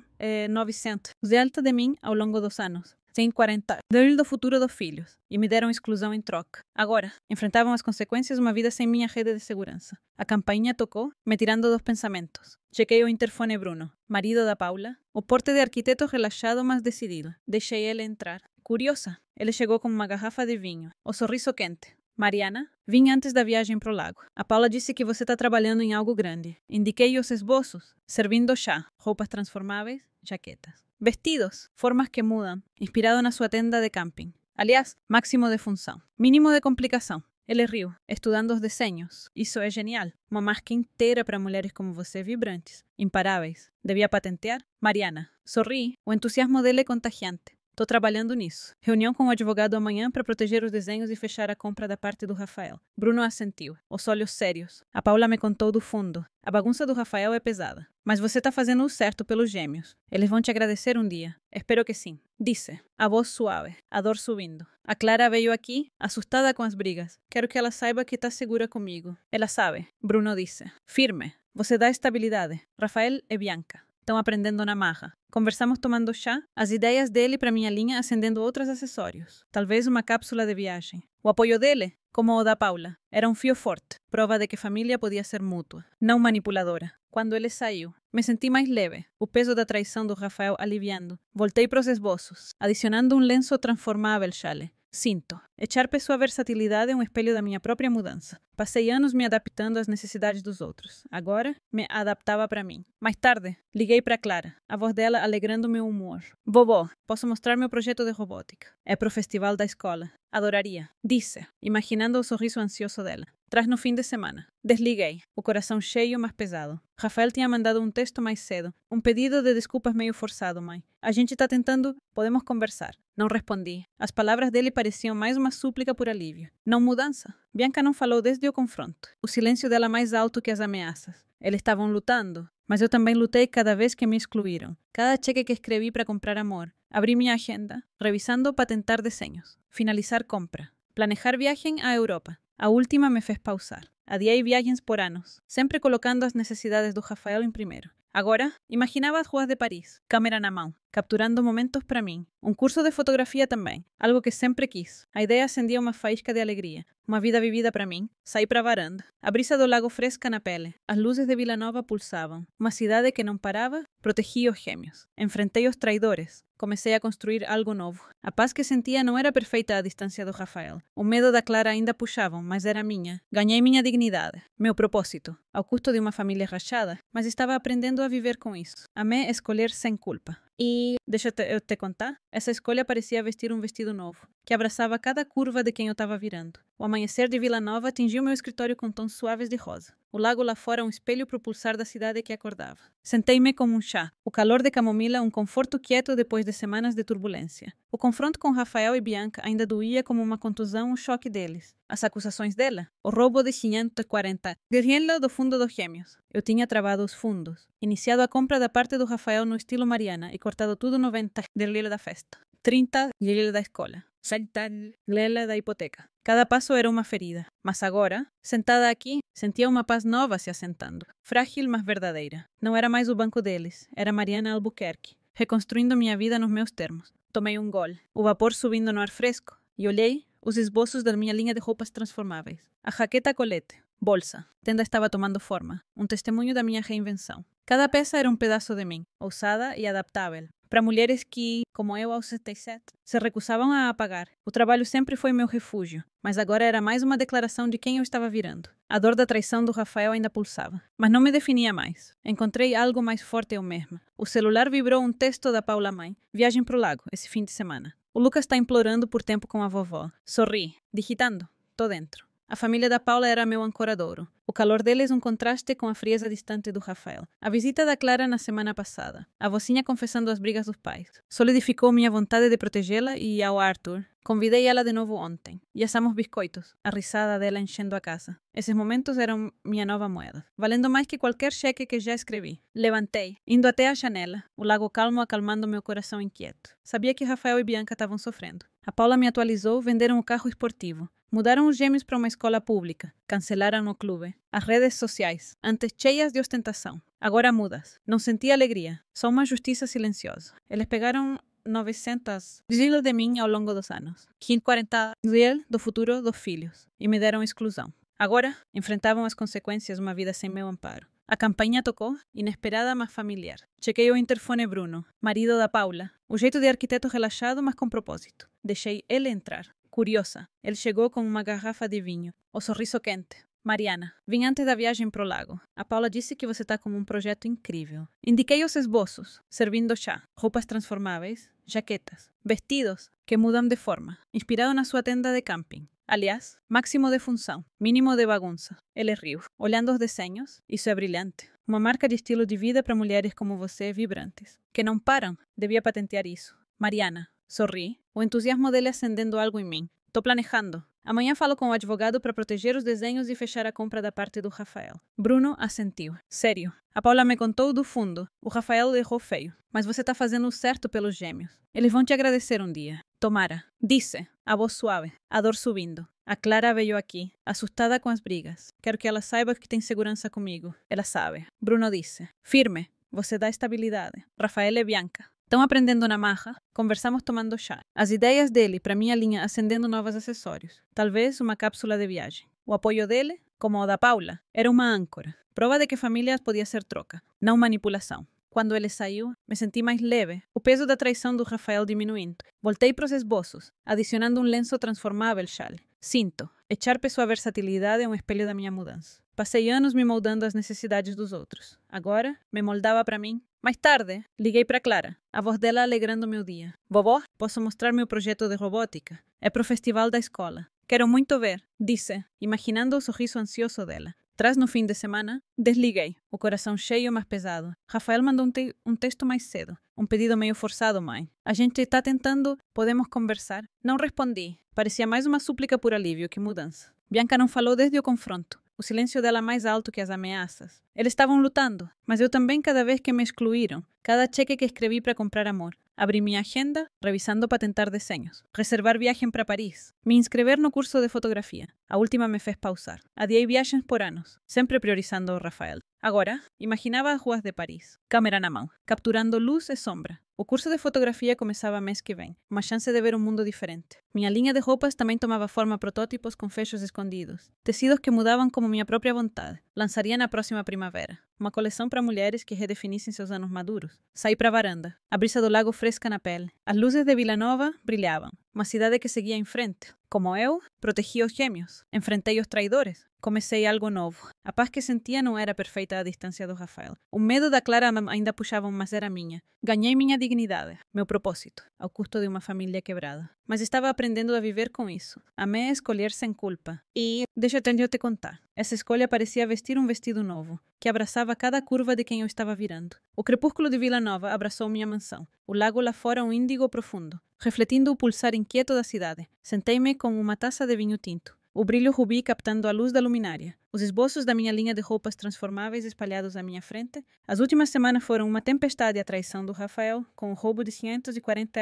900 de alta de mim ao longo dos anos. Sem 40. Deu-lhe do futuro dos filhos. E me deram exclusão em troca. Agora, enfrentavam as consequências de uma vida sem minha rede de segurança. A campainha tocou, me tirando dos pensamentos. Chequei o interfone Bruno, marido da Paula. O porte de arquiteto relaxado, mas decidido. Deixei ele entrar. Curiosa, ele chegou com uma garrafa de vinho. O sorriso quente. Mariana, vim antes da viagem pro lago. A Paula disse que você está trabalhando em algo grande. Indiquei os esboços. Servindo chá, roupas transformáveis, jaquetas. Vestidos, formas que mudam, inspirado na sua tenda de camping. Aliás, máximo de função, mínimo de complicação. Ele riu, estudando os desenhos. Isso é genial. Uma marca inteira para mulheres como você, vibrantes, imparáveis. Devia patentear? Mariana, sorri. O entusiasmo dele é contagiante. Tô trabalhando nisso. Reunião com o advogado amanhã para proteger os desenhos e fechar a compra da parte do Rafael. Bruno assentiu, os olhos sérios. A Paula me contou do fundo. A bagunça do Rafael é pesada. Mas você tá fazendo o certo pelos gêmeos. Eles vão te agradecer um dia. Espero que sim. Disse, a voz suave, a dor subindo. A Clara veio aqui, assustada com as brigas. Quero que ela saiba que tá segura comigo. Ela sabe, Bruno disse. Firme. Você dá estabilidade. Rafael e Bianca. Estão aprendendo na marra. Conversamos tomando chá, as ideias dele para minha linha acendendo outros acessórios. Talvez uma cápsula de viagem. O apoio dele, como o da Paula, era um fio forte, prova de que família podia ser mútua, não manipuladora. Quando ele saiu, me senti mais leve, o peso da traição do Rafael aliviando. Voltei para os esboços, adicionando um lenço transformável chale. Sinto. Echar sua versatilidade é um espelho da minha própria mudança. Passei anos me adaptando às necessidades dos outros. Agora, me adaptava para mim. Mais tarde, liguei para Clara, a voz dela alegrando meu humor. Vovó, posso mostrar meu projeto de robótica. É pro festival da escola. Adoraria. Disse, imaginando o sorriso ansioso dela. Traz no fim de semana. Desliguei, o coração cheio, mas pesado. Rafael tinha mandado um texto mais cedo. Um pedido de desculpas meio forçado, mãe. A gente tá tentando, podemos conversar. Não respondi. As palavras dele pareciam mais uma súplica por alívio. Não mudança. Bianca não falou desde o confronto. O silêncio dela mais alto que as ameaças. Eles estavam lutando, mas eu também lutei cada vez que me excluíram. Cada cheque que escrevi para comprar amor. Abri minha agenda, revisando para tentar desenhos. Finalizar compra. Planejar viagem à Europa. A última me fez pausar. Adiei viagens por anos, sempre colocando as necessidades do Rafael em primeiro. Agora, imaginava as ruas de Paris, câmera na mão, capturando momentos para mim. Um curso de fotografia também, algo que sempre quis. A ideia acendia uma faísca de alegria. Uma vida vivida para mim. Saí para a varanda. A brisa do lago fresca na pele. As luzes de Vila Nova pulsavam. Uma cidade que não parava, protegia os gêmeos. Enfrentei os traidores. Comecei a construir algo novo. A paz que sentia não era perfeita à distância do Rafael. O medo da Clara ainda puxavam, mas era minha. Ganhei minha dignidade, meu propósito, ao custo de uma família rachada, mas estava aprendendo a viver com isso. Amei escolher sem culpa. E, deixa eu te contar, essa escolha parecia vestir um vestido novo, que abraçava cada curva de quem eu estava virando. O amanhecer de Vila Nova atingiu meu escritório com tons suaves de rosa. O lago lá fora um espelho pro pulsar da cidade que acordava. Sentei-me como um chá. O calor de camomila um conforto quieto depois de semanas de turbulência. O confronto com Rafael e Bianca ainda doía como uma contusão o choque deles. As acusações dela. O roubo de 540 dinheiro do fundo dos gêmeos. Eu tinha travado os fundos. Iniciado a compra da parte do Rafael no estilo Mariana e cortado tudo 90 dinheiro da festa. 30 dinheiro da escola. 60 dinheiro da hipoteca. Cada passo era uma ferida. Mas agora, sentada aqui, sentia uma paz nova se assentando. Frágil, mas verdadeira. Não era mais o banco deles. Era Mariana Albuquerque. Reconstruindo minha vida nos meus termos. Tomei um gole. O vapor subindo no ar fresco. E olhei os esboços da minha linha de roupas transformáveis. A jaqueta colete. Bolsa. Tenda estava tomando forma. Um testemunho da minha reinvenção. Cada peça era um pedaço de mim. Ousada e adaptável. Para mulheres que, como eu aos 67, se recusavam a apagar. O trabalho sempre foi meu refúgio, mas agora era mais uma declaração de quem eu estava virando. A dor da traição do Rafael ainda pulsava, mas não me definia mais. Encontrei algo mais forte eu mesma. O celular vibrou um texto da Paula mãe. Viagem pro lago, esse fim de semana. O Lucas está implorando por tempo com a vovó. Sorri, digitando. Tô dentro. A família da Paula era meu ancoradouro. O calor deles um contraste com a frieza distante do Rafael. A visita da Clara na semana passada. A vocinha confessando as brigas dos pais. Solidificou minha vontade de protegê-la e, ao Arthur, convidei ela de novo ontem. E assamos biscoitos. A risada dela enchendo a casa. Esses momentos eram minha nova moeda. Valendo mais que qualquer cheque que já escrevi. Levantei, indo até a janela. O lago calmo acalmando meu coração inquieto. Sabia que Rafael e Bianca estavam sofrendo. A Paula me atualizou, venderam o carro esportivo. Mudaram os gêmeos para uma escola pública. Cancelaram o clube. As redes sociais, antes cheias de ostentação. Agora mudas. Não senti alegria. Só uma justiça silenciosa. Eles pegaram 900 desilos de mim ao longo dos anos. 140 dele do futuro dos filhos. E me deram exclusão. Agora, enfrentavam as consequências de uma vida sem meu amparo. A campainha tocou, inesperada mas familiar. Chequei o interfone Bruno, marido da Paula. O jeito de arquiteto relaxado, mas com propósito. Deixei ele entrar. Curiosa, ele chegou com uma garrafa de vinho. O sorriso quente. Mariana, vim antes da viagem pro lago. A Paula disse que você tá com um projeto incrível. Indiquei os esboços, servindo chá, roupas transformáveis, jaquetas, vestidos que mudam de forma, inspirado na sua tenda de camping. Aliás, máximo de função, mínimo de bagunça. Ele riu, olhando os desenhos. Isso é brilhante. Uma marca de estilo de vida para mulheres como você, vibrantes. Que não param. Devia patentear isso. Mariana, sorri, o entusiasmo dele acendendo algo em mim. Tô planejando. Amanhã falo com o advogado para proteger os desenhos e fechar a compra da parte do Rafael. Bruno assentiu. Sério. A Paula me contou do fundo. O Rafael errou feio. Mas você tá fazendo o certo pelos gêmeos. Eles vão te agradecer um dia. Tomara. Disse, a voz suave, a dor subindo. A Clara veio aqui, assustada com as brigas. Quero que ela saiba que tem segurança comigo. Ela sabe. Bruno disse. Firme. Você dá estabilidade. Rafael e Bianca. Estão aprendendo na marra, conversamos tomando chá. As ideias dele para minha linha acendendo novos acessórios. Talvez uma cápsula de viagem. O apoio dele, como o da Paula, era uma âncora. Prova de que família podia ser troca, não manipulação. Quando ele saiu, me senti mais leve. O peso da traição do Rafael diminuindo. Voltei para os esboços, adicionando um lenço transformável chale. Cinto. Echarpe sua versatilidade é um espelho da minha mudança. Passei anos me moldando às necessidades dos outros. Agora, me moldava para mim. Mais tarde, liguei para Clara, a voz dela alegrando meu dia. Vovó, posso mostrar meu projeto de robótica? É pro festival da escola. Quero muito ver, disse, imaginando o sorriso ansioso dela. Tras no fim de semana, desliguei, o coração cheio mas pesado. Rafael mandou um texto mais cedo, um pedido meio forçado, mãe. A gente tá tentando, podemos conversar? Não respondi, parecia mais uma súplica por alívio que mudança. Bianca não falou desde o confronto. O silêncio dela mais alto que as ameaças. Eles estavam lutando, mas eu também cada vez que me excluíram. Cada cheque que escrevi para comprar amor. Abri minha agenda, revisando para tentar desenhos. Reservar viagem para Paris. Me inscrever no curso de fotografia. A última me fez pausar. Adiei viagens por anos, sempre priorizando o Rafael. Agora, imaginava as ruas de Paris. Câmera na mão, capturando luz e sombra. O curso de fotografia começava mês que vem. Uma chance de ver um mundo diferente. Minha linha de roupas também tomava forma protótipos com fechos escondidos. Tecidos que mudavam como minha própria vontade. Lançaria na próxima primavera. Uma coleção para mulheres que redefinissem seus anos maduros. Saí para a varanda. A brisa do lago fresca na pele. As luzes de Vila Nova brilhavam. Uma cidade que seguia em frente. Como eu, protegi os gêmeos. Enfrentei os traidores. Comecei algo novo. A paz que sentia não era perfeita à distância do Rafael. O medo da Clara ainda puxava, mas era minha. Ganhei minha dignidade, meu propósito, ao custo de uma família quebrada. Mas estava aprendendo a viver com isso. Amei escolher sem culpa. E, deixa eu te contar, essa escolha parecia vestir um vestido novo, que abraçava cada curva de quem eu estava virando. O crepúsculo de Vila Nova abraçou minha mansão. O lago lá fora um índigo profundo, refletindo o pulsar inquieto da cidade. Sentei-me com uma taça de vinho tinto. O brilho rubi captando a luz da luminária. Os esboços da minha linha de roupas transformáveis espalhados à minha frente. As últimas semanas foram uma tempestade à traição do Rafael, com o roubo de 540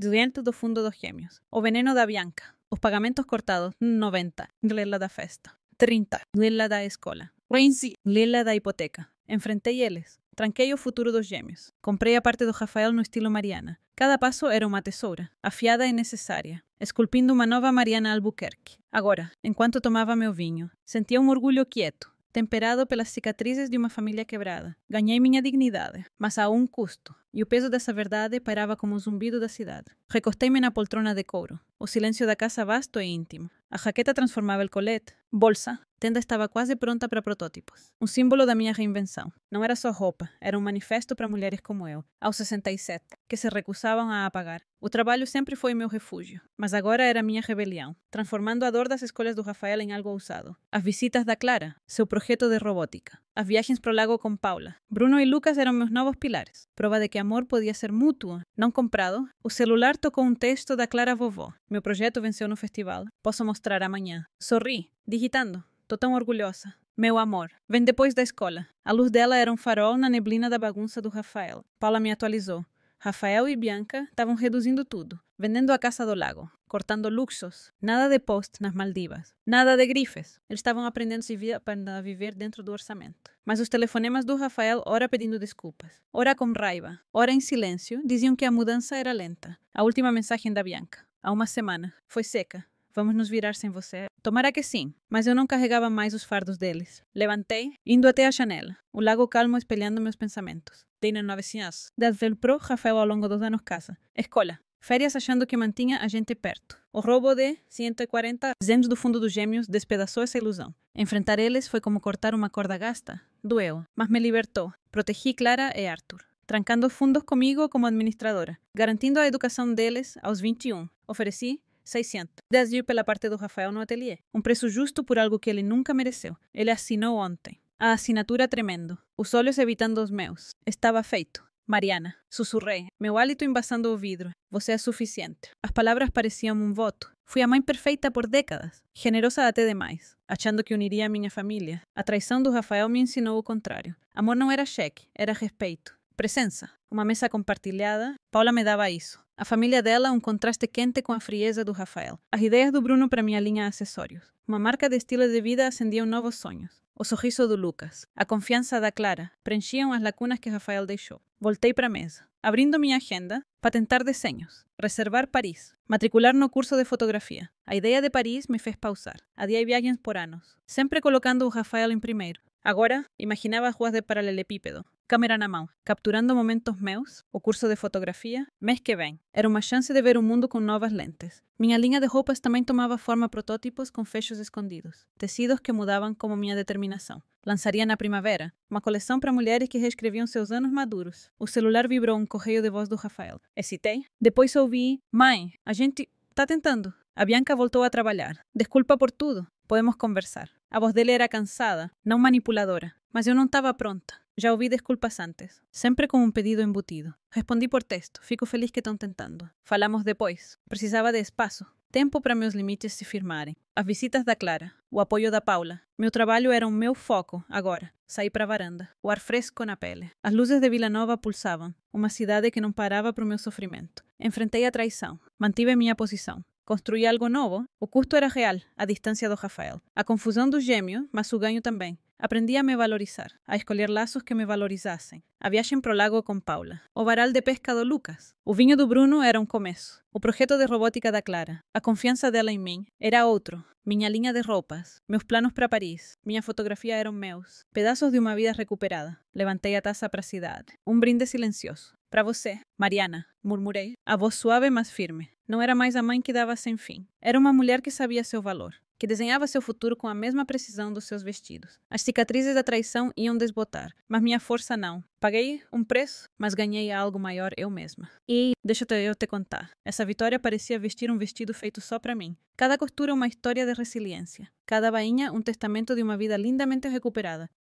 dentro do fundo dos gêmeos. O veneno da Bianca. Os pagamentos cortados. 90. Lila da festa. 30. Lila da escola. 15. Lila da hipoteca. Enfrentei eles. Tranquei o futuro dos gêmeos. Comprei a parte do Rafael no estilo Mariana. Cada passo era uma tesoura, afiada e necessária, esculpindo uma nova Mariana Albuquerque. Agora, enquanto tomava meu vinho, sentia um orgulho quieto, temperado pelas cicatrizes de uma família quebrada. Ganhei minha dignidade, mas a um custo. e o peso dessa verdade pairava como um zumbido da cidade. Recostei-me na poltrona de couro. O silêncio da casa vasto e íntimo. A jaqueta transformava el colete. Bolsa. Tenda estava quase pronta para protótipos. Um símbolo da minha reinvenção. Não era só roupa, era um manifesto para mulheres como eu, aos 67, que se recusavam a apagar. O trabalho sempre foi meu refúgio, mas agora era minha rebelião, transformando a dor das escolhas do Rafael em algo ousado. As visitas da Clara, seu projeto de robótica. As viagens pro lago com Paula. Bruno e Lucas eram meus novos pilares. Prova de que amor podia ser mútuo, não comprado. O celular tocou um texto da Clara Vovó. Meu projeto venceu no festival. Posso mostrar amanhã. Sorri, digitando. Tô tão orgulhosa. Meu amor. Vem depois da escola. A luz dela era um farol na neblina da bagunça do Rafael. Paula me atualizou. Rafael e Bianca estavam reduzindo tudo. Vendendo a casa do lago. Cortando luxos. Nada de post nas Maldivas. Nada de grifes. Eles estavam aprendendo para viver dentro do orçamento. Mas os telefonemas do Rafael, ora pedindo desculpas. Ora com raiva. Ora em silêncio, diziam que a mudança era lenta. A última mensagem da Bianca. Há uma semana. Foi seca. Vamos nos virar sem você? Tomara que sim, mas eu não carregava mais os fardos deles. Levantei, indo até a janela, o lago calmo espelhando meus pensamentos. Dei na vizinhança. Desvelprou Rafael ao longo dos anos casa. Escola. Férias achando que mantinha a gente perto. O roubo de 140 zeros do fundo dos gêmeos despedaçou essa ilusão. Enfrentar eles foi como cortar uma corda gasta. Doeu, mas me libertou. Protegi Clara e Arthur. Trancando fundos comigo como administradora. Garantindo a educação deles aos 21. Ofereci 600. 10 pela parte do Rafael no ateliê. Um preço justo por algo que ele nunca mereceu. Ele assinou ontem. A assinatura tremendo. Os olhos evitando os meus. Estava feito. Mariana. Sussurrei. Meu hálito embasando o vidro. Você é suficiente. As palavras pareciam um voto. Fui a mãe perfeita por décadas. Generosa até demais. Achando que uniria a minha família. A traição do Rafael me ensinou o contrário. Amor não era cheque. Era respeito. Presença. Uma mesa compartilhada. Paula me dava isso. A família dela, um contraste quente com a frieza do Rafael. As ideias do Bruno para minha linha acessórios. Uma marca de estilo de vida acendiam novos sonhos. O sorriso do Lucas. A confiança da Clara. Preenchiam as lacunas que Rafael deixou. Voltei para a mesa. Abrindo minha agenda, patentar desenhos. Reservar Paris. Matricular no curso de fotografia. A ideia de Paris me fez pausar. Adiei viagens por anos. Sempre colocando o Rafael em primeiro. Agora, imaginava as ruas de paralelepípedo. Câmera na mão, capturando momentos meus, o curso de fotografia, mês que vem. Era uma chance de ver o mundo com novas lentes. Minha linha de roupas também tomava forma protótipos com fechos escondidos. Tecidos que mudavam como minha determinação. Lançaria na primavera, uma coleção para mulheres que reescreviam seus anos maduros. O celular vibrou um correio de voz do Rafael. Hesitei. Depois ouvi, mãe, a gente tá tentando. A Bianca voltou a trabalhar. Desculpa por tudo. Podemos conversar. A voz dele era cansada, não manipuladora. Mas eu não estava pronta. Já ouvi desculpas antes, sempre com um pedido embutido. Respondi por texto, fico feliz que estão tentando. Falamos depois. Precisava de espaço, tempo para meus limites se firmarem. As visitas da Clara, o apoio da Paula. Meu trabalho era o meu foco, agora. Saí para a varanda, o ar fresco na pele. As luzes de Vila Nova pulsavam, uma cidade que não parava para o meu sofrimento. Enfrentei a traição, mantive minha posição. Construí algo novo, o custo era real, a distância do Rafael. A confusão dos gêmeos, mas o ganho também. Aprendi a me valorizar, a escolher laços que me valorizassem. A viagem pro lago com Paula. O varal de pesca do Lucas. O vinho do Bruno era um começo. O projeto de robótica da Clara. A confiança dela em mim era outro. Minha linha de roupas. Meus planos para Paris. Minha fotografia eram meus. Pedaços de uma vida recuperada. Levantei a taça para a cidade. Um brinde silencioso. Para você, Mariana, murmurei, a voz suave mas firme. Não era mais a mãe que dava sem fim. Era uma mulher que sabia seu valor, que desenhava seu futuro com a mesma precisão dos seus vestidos. As cicatrizes da traição iam desbotar, mas minha força não. Paguei um preço, mas ganhei algo maior eu mesma. E deixa eu te contar. Essa vitória parecia vestir um vestido feito só para mim. Cada costura uma história de resiliência. Cada bainha um testamento de uma vida lindamente recuperada.